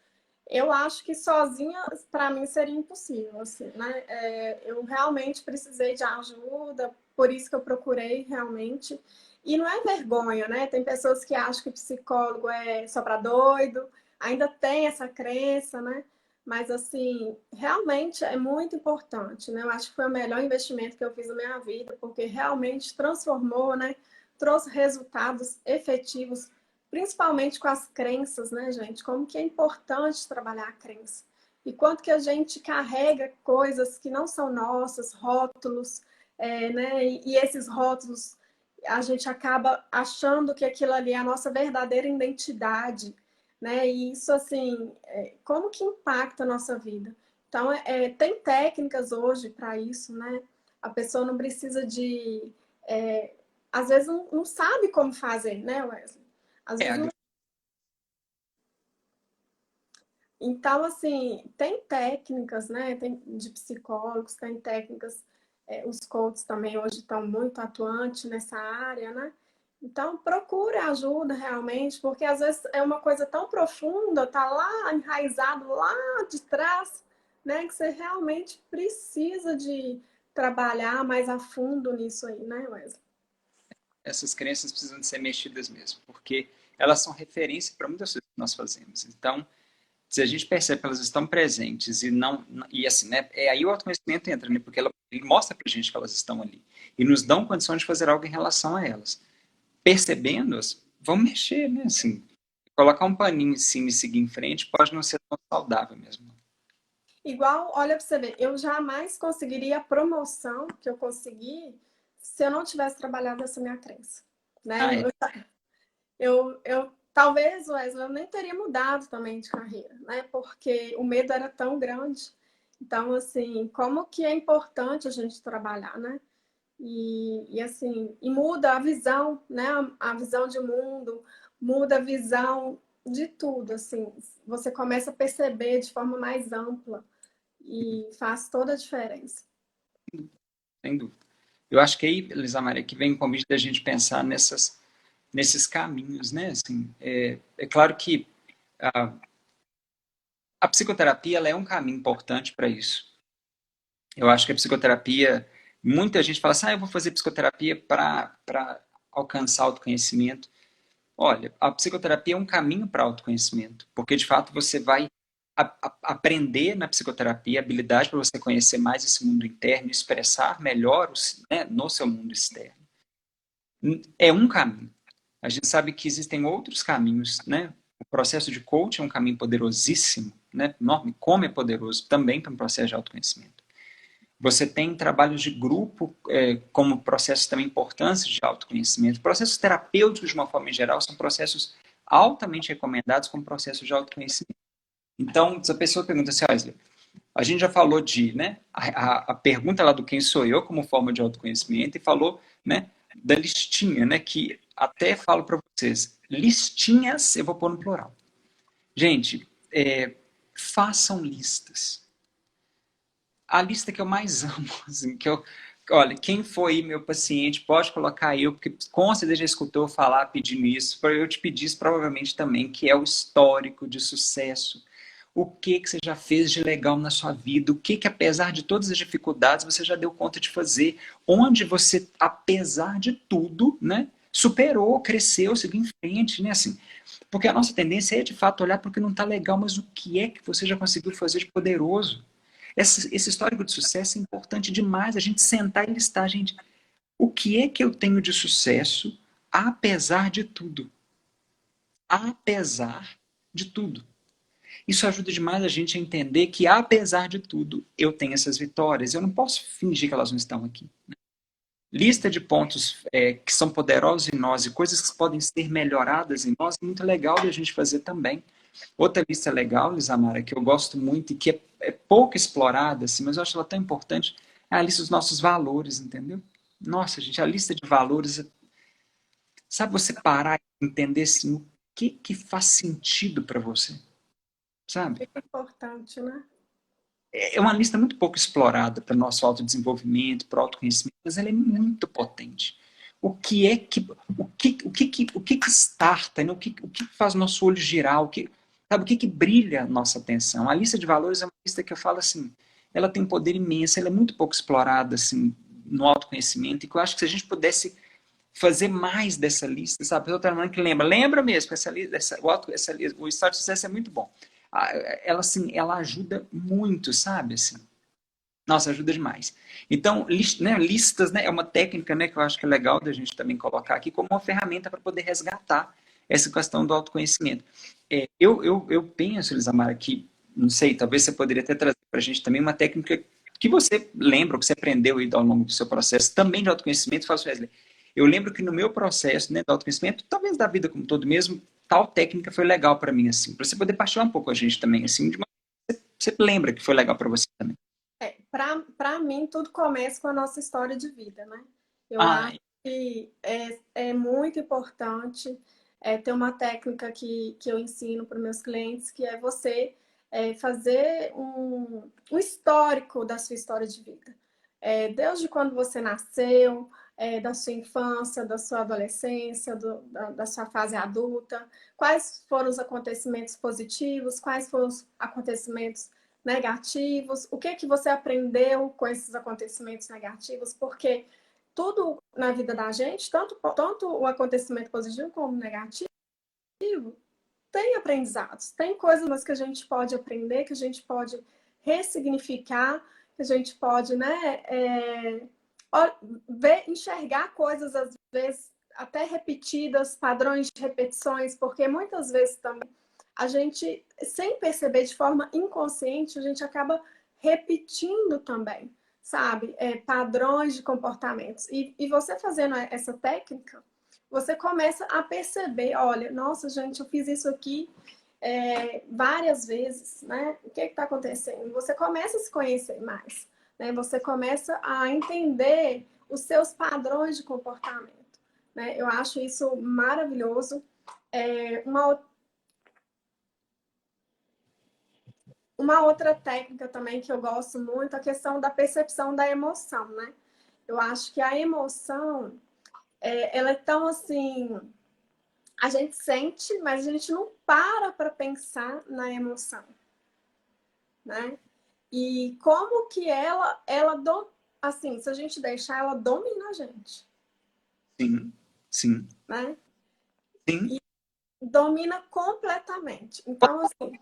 eu acho que sozinha, para mim, seria impossível, assim, né? Eu realmente precisei de ajuda, por isso que eu procurei realmente. E não é vergonha, né? Tem pessoas que acham que psicólogo é só para doido, ainda tem essa crença, né? Mas, assim, realmente é muito importante, né? Eu acho que foi o melhor investimento que eu fiz na minha vida, porque realmente transformou, né? Trouxe resultados efetivos, principalmente com as crenças, né, gente? Como que é importante trabalhar a crença. E quanto que a gente carrega coisas que não são nossas, rótulos, né? E esses rótulos a gente acaba achando que aquilo ali é a nossa verdadeira identidade, né? E isso, assim, como que impacta a nossa vida? Então, tem técnicas hoje para isso, né? A pessoa não precisa de... às vezes não sabe como fazer, né, Wesley? Às É, vezes não. Então, assim, tem técnicas, né? Tem de psicólogos, tem técnicas, os coaches também hoje estão muito atuantes nessa área, né? Então, procure ajuda realmente, porque às vezes é uma coisa tão profunda, tá lá enraizado lá de trás, né? Que você realmente precisa de trabalhar mais a fundo nisso aí, né, Wesley? essas crenças precisam de ser mexidas mesmo, porque elas são referência para muitas coisas que nós fazemos. Então, se a gente percebe que elas estão presentes e não e assim, né, é aí o autoconhecimento entra, né, porque ele mostra para a gente que elas estão ali e nos dão condição de fazer algo em relação a elas. Percebendo-as, vamos mexer, né, assim, colocar um paninho em cima e seguir em frente pode não ser tão saudável mesmo. Igual, olha para você ver, eu jamais conseguiria a promoção que eu consegui se eu não tivesse trabalhado essa minha crença, né? Ah, é, Talvez, Wesley, eu nem teria mudado também de carreira, né? Porque o medo era tão grande. Então, assim, como que é importante a gente trabalhar, né? E assim, e muda a visão, né? A visão de mundo, muda a visão de tudo, assim. Você começa a perceber de forma mais ampla e faz toda a diferença. sem dúvida. Eu acho que aí, Elisa Maria, que vem o convite da gente pensar nesses caminhos, né? Assim, é claro que a psicoterapia ela é um caminho importante para isso. Eu acho que a psicoterapia, muita gente fala assim, eu vou fazer psicoterapia para alcançar autoconhecimento. Olha, a psicoterapia é um caminho para autoconhecimento, porque de fato você vai aprender na psicoterapia a habilidade para você conhecer mais esse mundo interno, expressar melhor né, no seu mundo externo. É um caminho. A gente sabe que existem outros caminhos, né? O processo de coaching é um caminho poderosíssimo, né? Enorme, como é poderoso também para um processo de autoconhecimento. Você tem trabalhos de grupo como processos também importantes de autoconhecimento. Processos terapêuticos, de uma forma em geral, são processos altamente recomendados como processos de autoconhecimento. Então, se a pessoa pergunta assim, Wesley, a gente já falou né, a pergunta lá do quem sou eu como forma de autoconhecimento e falou, né, da listinha, né, que até falo para vocês, listinhas, eu vou pôr no plural. Gente, façam listas. A lista que eu mais amo, assim, olha, quem foi meu paciente, pode colocar eu, porque com certeza já escutou eu falar pedindo isso, para eu te pedir isso provavelmente também, que é o histórico de sucesso. O que você já fez de legal na sua vida? O que apesar de todas as dificuldades, você já deu conta de fazer? Onde você, apesar de tudo, né, superou, cresceu, seguiu em frente, né, assim. Porque a nossa tendência é, de fato, olhar para o que não está legal, mas o que é que você já conseguiu fazer de poderoso? Esse histórico de sucesso é importante demais, a gente sentar e listar, gente, o que é que eu tenho de sucesso apesar de tudo? Apesar de tudo. Isso ajuda demais a gente a entender que, apesar de tudo, eu tenho essas vitórias. Eu não posso fingir que elas não estão aqui. Lista de pontos que são poderosos em nós e coisas que podem ser melhoradas em nós, é muito legal de a gente fazer também. Outra lista legal, Lisamara, que eu gosto muito e que é pouco explorada, assim, mas eu acho ela tão importante, é a lista dos nossos valores, entendeu? Nossa, gente, a lista de valores, sabe você parar e entender assim, o que faz sentido para você, sabe? É importante, né? É uma lista muito pouco explorada para o nosso autodesenvolvimento, para o autoconhecimento, mas ela é muito potente. O que é que o que starta, né? O que faz o nosso olho girar, sabe, o que brilha a nossa atenção? A lista de valores é uma lista que eu falo assim, ela tem um poder imenso, ela é muito pouco explorada assim no autoconhecimento, e que eu acho que se a gente pudesse fazer mais dessa lista, sabe? Eu estou que lembra mesmo, essa lista, o estado de sucesso é muito bom. Ela assim, ela ajuda muito, sabe, assim. Nossa, ajuda demais. Então, listas, né, é uma técnica, né, que eu acho que é legal da gente também colocar aqui como uma ferramenta para poder resgatar essa questão do autoconhecimento. Eu penso, Lisamara, que, não sei, talvez você poderia até trazer para a gente também uma técnica que você lembra, que você aprendeu aí ao longo do seu processo também de autoconhecimento. Fala, Wesley, eu lembro que no meu processo, né, de autoconhecimento, talvez da vida como todo mesmo, tal técnica foi legal para mim, assim, para você poder partilhar um pouco com a gente também, assim, você lembra que foi legal para você também. Para mim, tudo começa com a nossa história de vida, né? Eu Ah, acho que é muito importante ter uma técnica que eu ensino para os meus clientes, que é você fazer um histórico da sua história de vida. Desde quando você nasceu, da sua infância, da sua adolescência, da sua fase adulta, quais foram os acontecimentos positivos, quais foram os acontecimentos negativos, o que que você aprendeu com esses acontecimentos negativos, porque tudo na vida da gente, tanto o acontecimento positivo como negativo, tem aprendizados, tem coisas que a gente pode aprender, que a gente pode ressignificar, que a gente pode, né, enxergar coisas às vezes até repetidas, padrões de repetições, porque muitas vezes também a gente, sem perceber de forma inconsciente, a gente acaba repetindo também, sabe? Padrões de comportamentos. E você fazendo essa técnica, você começa a perceber, olha, nossa, gente, eu fiz isso aqui várias vezes, né? O que está acontecendo? Você começa a se conhecer mais, né? Você começa a entender os seus padrões de comportamento, né? Eu acho isso maravilhoso. Uma outra técnica também que eu gosto muito é a questão da percepção da emoção, né? Eu acho que a emoção, ela é tão assim, a gente sente, mas a gente não para pensar na emoção, né? E como que assim, se a gente deixar, ela domina a gente, sim, sim, né? sim. E domina completamente. Então, assim,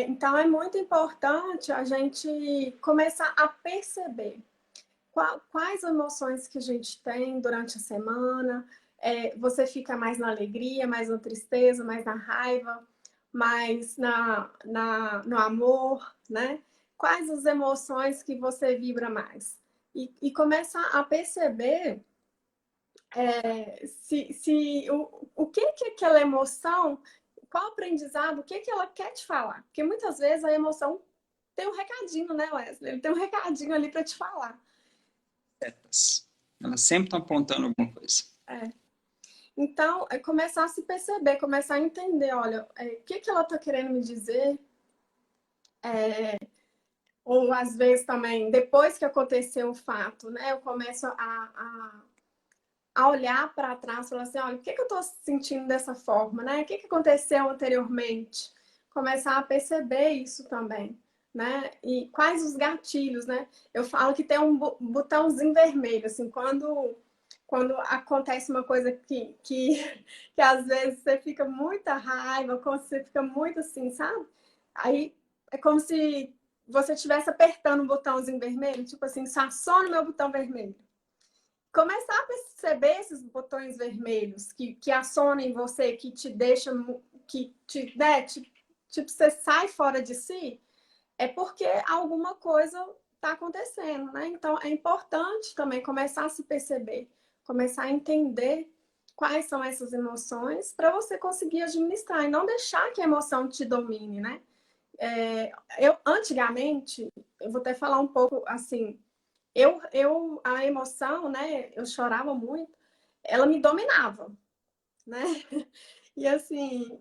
então é muito importante a gente começar a perceber quais emoções que a gente tem durante a semana. Você fica mais na alegria, mais na tristeza, mais na raiva, mais no amor, né? Quais as emoções que você vibra mais? E começa a perceber o que que aquela emoção, qual aprendizado, o que que ela quer te falar. Porque muitas vezes a emoção tem um recadinho, né, Wesley? Ele tem um recadinho ali para te falar. Setas. Elas sempre estão apontando alguma coisa. Então, começar a se perceber, começar a entender, olha, o que que ela está querendo me dizer, ou às vezes também, depois que aconteceu o fato, né, eu começo a olhar para trás e falar assim, olha, por que que eu estou sentindo dessa forma, né? O que que aconteceu anteriormente? Começar a perceber isso também, né? E quais os gatilhos, né? Eu falo que tem um botãozinho vermelho, assim, quando quando acontece uma coisa que às vezes você fica muita raiva, quando você fica muito assim, sabe? Aí é como se você estivesse apertando um botãozinho vermelho, tipo assim, aciona o meu botão vermelho. Começar a perceber esses botões vermelhos que acionam em você, que te deixam, que te, né, tipo, você sai fora de si, é porque alguma coisa está acontecendo, né? Então, é importante também começar a se perceber, começar a entender quais são essas emoções para você conseguir administrar e não deixar que a emoção te domine, né? Antigamente, eu vou até falar um pouco assim, a emoção, né? Eu chorava muito, ela me dominava, né? E assim,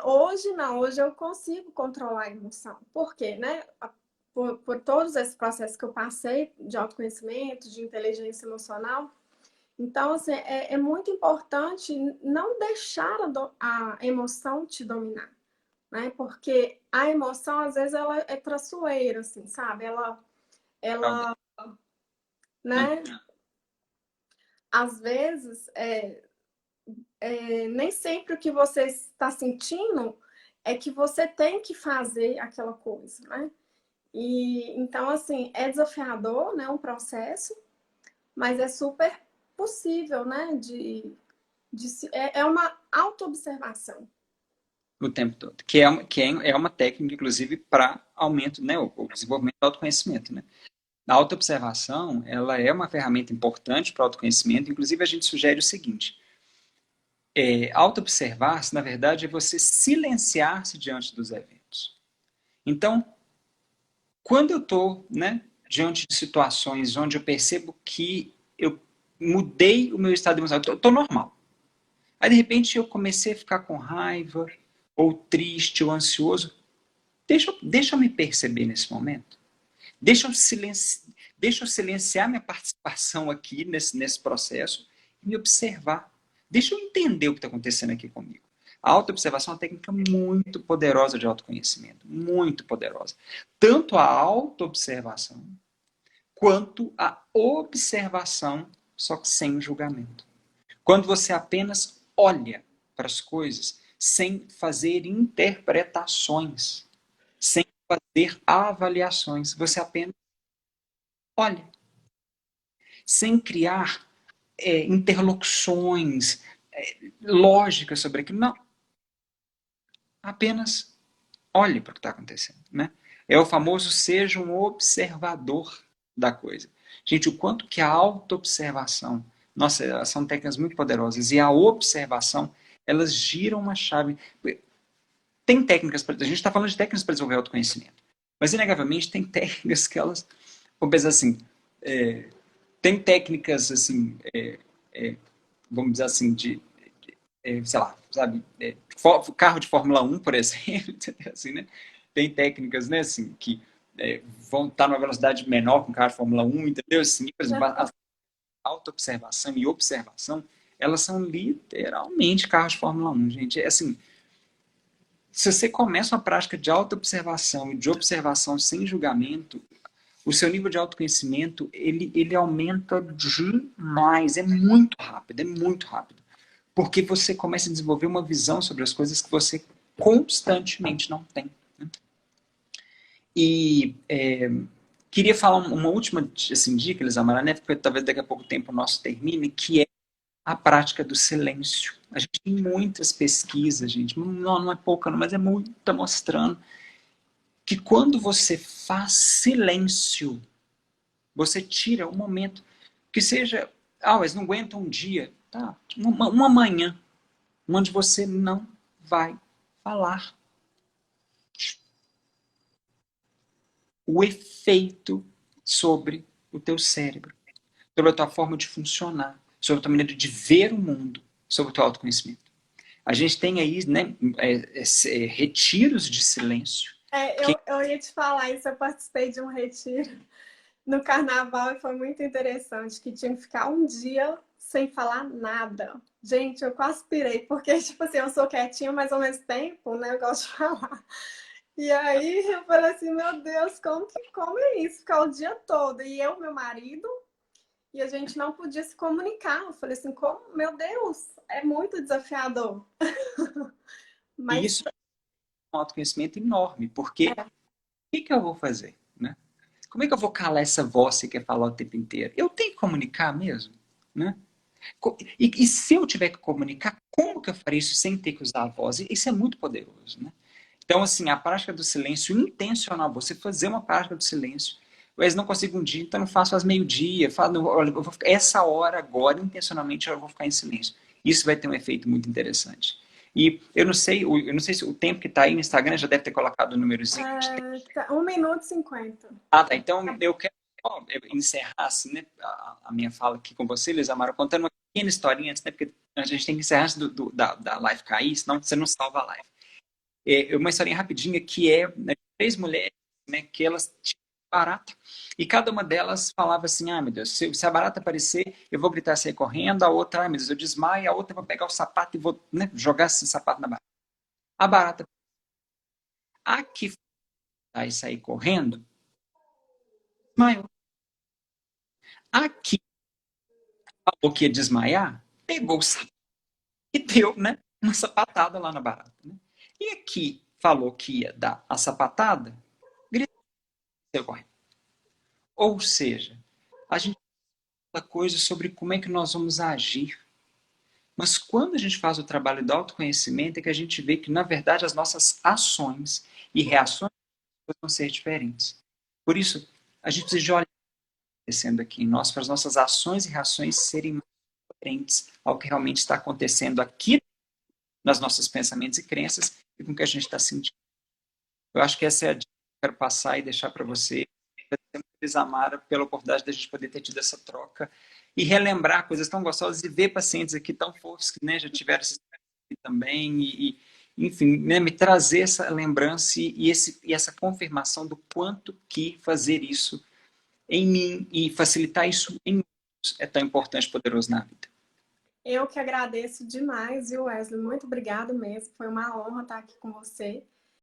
hoje não, hoje eu consigo controlar a emoção. Por quê, né? Por todos esses processos que eu passei de autoconhecimento, de inteligência emocional. Então, assim, é muito importante não deixar a emoção te dominar, né? Porque a emoção, às vezes, ela é traiçoeira, assim, sabe? Ela, né? Às vezes, nem sempre o que você está sentindo é que você tem que fazer aquela coisa, né? E então, assim, é desafiador, né? Um processo, mas é super possível, né? É uma autoobservação. O tempo todo. Que é uma técnica, inclusive, para aumento, né, o desenvolvimento do autoconhecimento, né? A autoobservação, ela é uma ferramenta importante para o autoconhecimento. Inclusive, a gente sugere o seguinte: autoobservar-se, na verdade, é você silenciar-se diante dos eventos. Então, quando eu estou, né, diante de situações onde eu percebo que eu mudei o meu estado emocional, eu estou normal. Aí, de repente, eu comecei a ficar com raiva, ou triste, ou ansioso. Deixa eu me perceber nesse momento. Deixa eu, deixa eu silenciar minha participação aqui nesse processo e me observar. Deixa eu entender o que está acontecendo aqui comigo. A autoobservação é uma técnica muito poderosa de autoconhecimento. Muito poderosa. Tanto a autoobservação quanto a observação, só que sem julgamento. Quando você apenas olha para as coisas sem fazer interpretações, sem fazer avaliações, você apenas olha, sem criar interlocuções lógicas sobre aquilo. Não, apenas olhe para o que está acontecendo. Né? É o famoso seja um observador da coisa. Gente, o quanto que a autoobservação, nossa, são técnicas muito poderosas, e a observação, elas giram uma chave. Tem técnicas, a gente está falando de técnicas para desenvolver autoconhecimento, mas inegavelmente tem técnicas que elas, vamos pensar assim, tem técnicas assim, vamos dizer assim, sei lá, sabe, carro de Fórmula 1, por exemplo, assim, né? Tem técnicas, né, assim, que vão estar numa velocidade menor com carro de Fórmula 1, entendeu? Assim, por exemplo, a autoobservação e observação, elas são literalmente carros de Fórmula 1, gente. É assim, se você começa uma prática de autoobservação e de observação sem julgamento, o seu nível de autoconhecimento, ele aumenta demais, é muito rápido, é muito rápido. Porque você começa a desenvolver uma visão sobre as coisas que você constantemente não tem. Né? E queria falar uma última assim, dica, Elisamara, né? Porque talvez daqui a pouco tempo o nosso termine, que é a prática do silêncio. A gente tem muitas pesquisas, gente, não é pouca, não, mas é muita mostrando que quando você faz silêncio, você tira um momento que seja, mas não aguenta um dia, tá? Uma manhã, onde você não vai falar. O efeito sobre o teu cérebro, sobre a tua forma de funcionar, sobre a tua maneira de ver o mundo, sobre o teu autoconhecimento. A gente tem aí, né, retiros de silêncio. Eu ia te falar isso, eu participei de um retiro no carnaval e foi muito interessante, que tinha que ficar um dia sem falar nada. Gente, eu quase pirei, porque, tipo assim, eu sou quietinha, mas ao mesmo tempo, né, eu gosto de falar. E aí eu falei assim, meu Deus, como é isso? Ficar o dia todo. E eu, meu marido, e a gente não podia se comunicar. Eu falei assim, como, meu Deus, é muito desafiador. E Mas isso é um autoconhecimento enorme, porque o que eu vou fazer, né? Como é que eu vou calar essa voz que quer falar o tempo inteiro? Eu tenho que comunicar mesmo, né? E se eu tiver que comunicar, como que eu farei isso sem ter que usar a voz? Isso é muito poderoso, né? Então, assim, a prática do silêncio intencional, você fazer uma prática do silêncio. Mas não consigo um dia, então não faço às meio-dia. Olha, eu vou ficar, essa hora agora, intencionalmente, eu vou ficar em silêncio. Isso vai ter um efeito muito interessante. E eu não sei se o tempo que está aí no Instagram já deve ter colocado o númerozinho. 1 minuto e 50. Ah, tá. Então eu quero só encerrar assim, né, a minha fala aqui com você, Luiz Amaro, contando uma pequena historinha antes, né, porque a gente tem que encerrar antes da live cair, senão você não salva a live. Uma historinha rapidinha que é, né, três mulheres, né, que elas tinham barata e cada uma delas falava assim, ah, meu Deus, se a barata aparecer, eu vou gritar, sair correndo, a outra, ah, meu Deus, eu desmaio, a outra eu vou pegar o sapato e vou, né, jogar esse sapato na barata. A barata, a que vai sair correndo, desmaiou. A que falou que ia desmaiar, pegou o sapato e deu, né, uma sapatada lá na barata. Né? E aqui falou que ia dar a sapatada, gritou correndo. Ou seja, a gente fala coisas sobre como é que nós vamos agir. Mas quando a gente faz o trabalho do autoconhecimento, é que a gente vê que, na verdade, as nossas ações e reações vão ser diferentes. Por isso, a gente precisa de olhar acontecendo aqui em nós, para as nossas ações e reações serem mais diferentes ao que realmente está acontecendo aqui nas nossos pensamentos e crenças e com o que a gente está sentindo. Eu acho que essa é a dica que eu quero passar e deixar para você. Agradecer, Amara, pela oportunidade de a gente poder ter tido essa troca e relembrar coisas tão gostosas e ver pacientes aqui tão fofos que, né, já tiveram essa experiência aqui também enfim, né, me trazer essa lembrança e essa confirmação do quanto que fazer isso em mim e facilitar isso em outros é tão importante e poderoso na vida. Eu que agradeço demais, viu, Wesley? Muito obrigado mesmo. Foi uma honra estar aqui com você.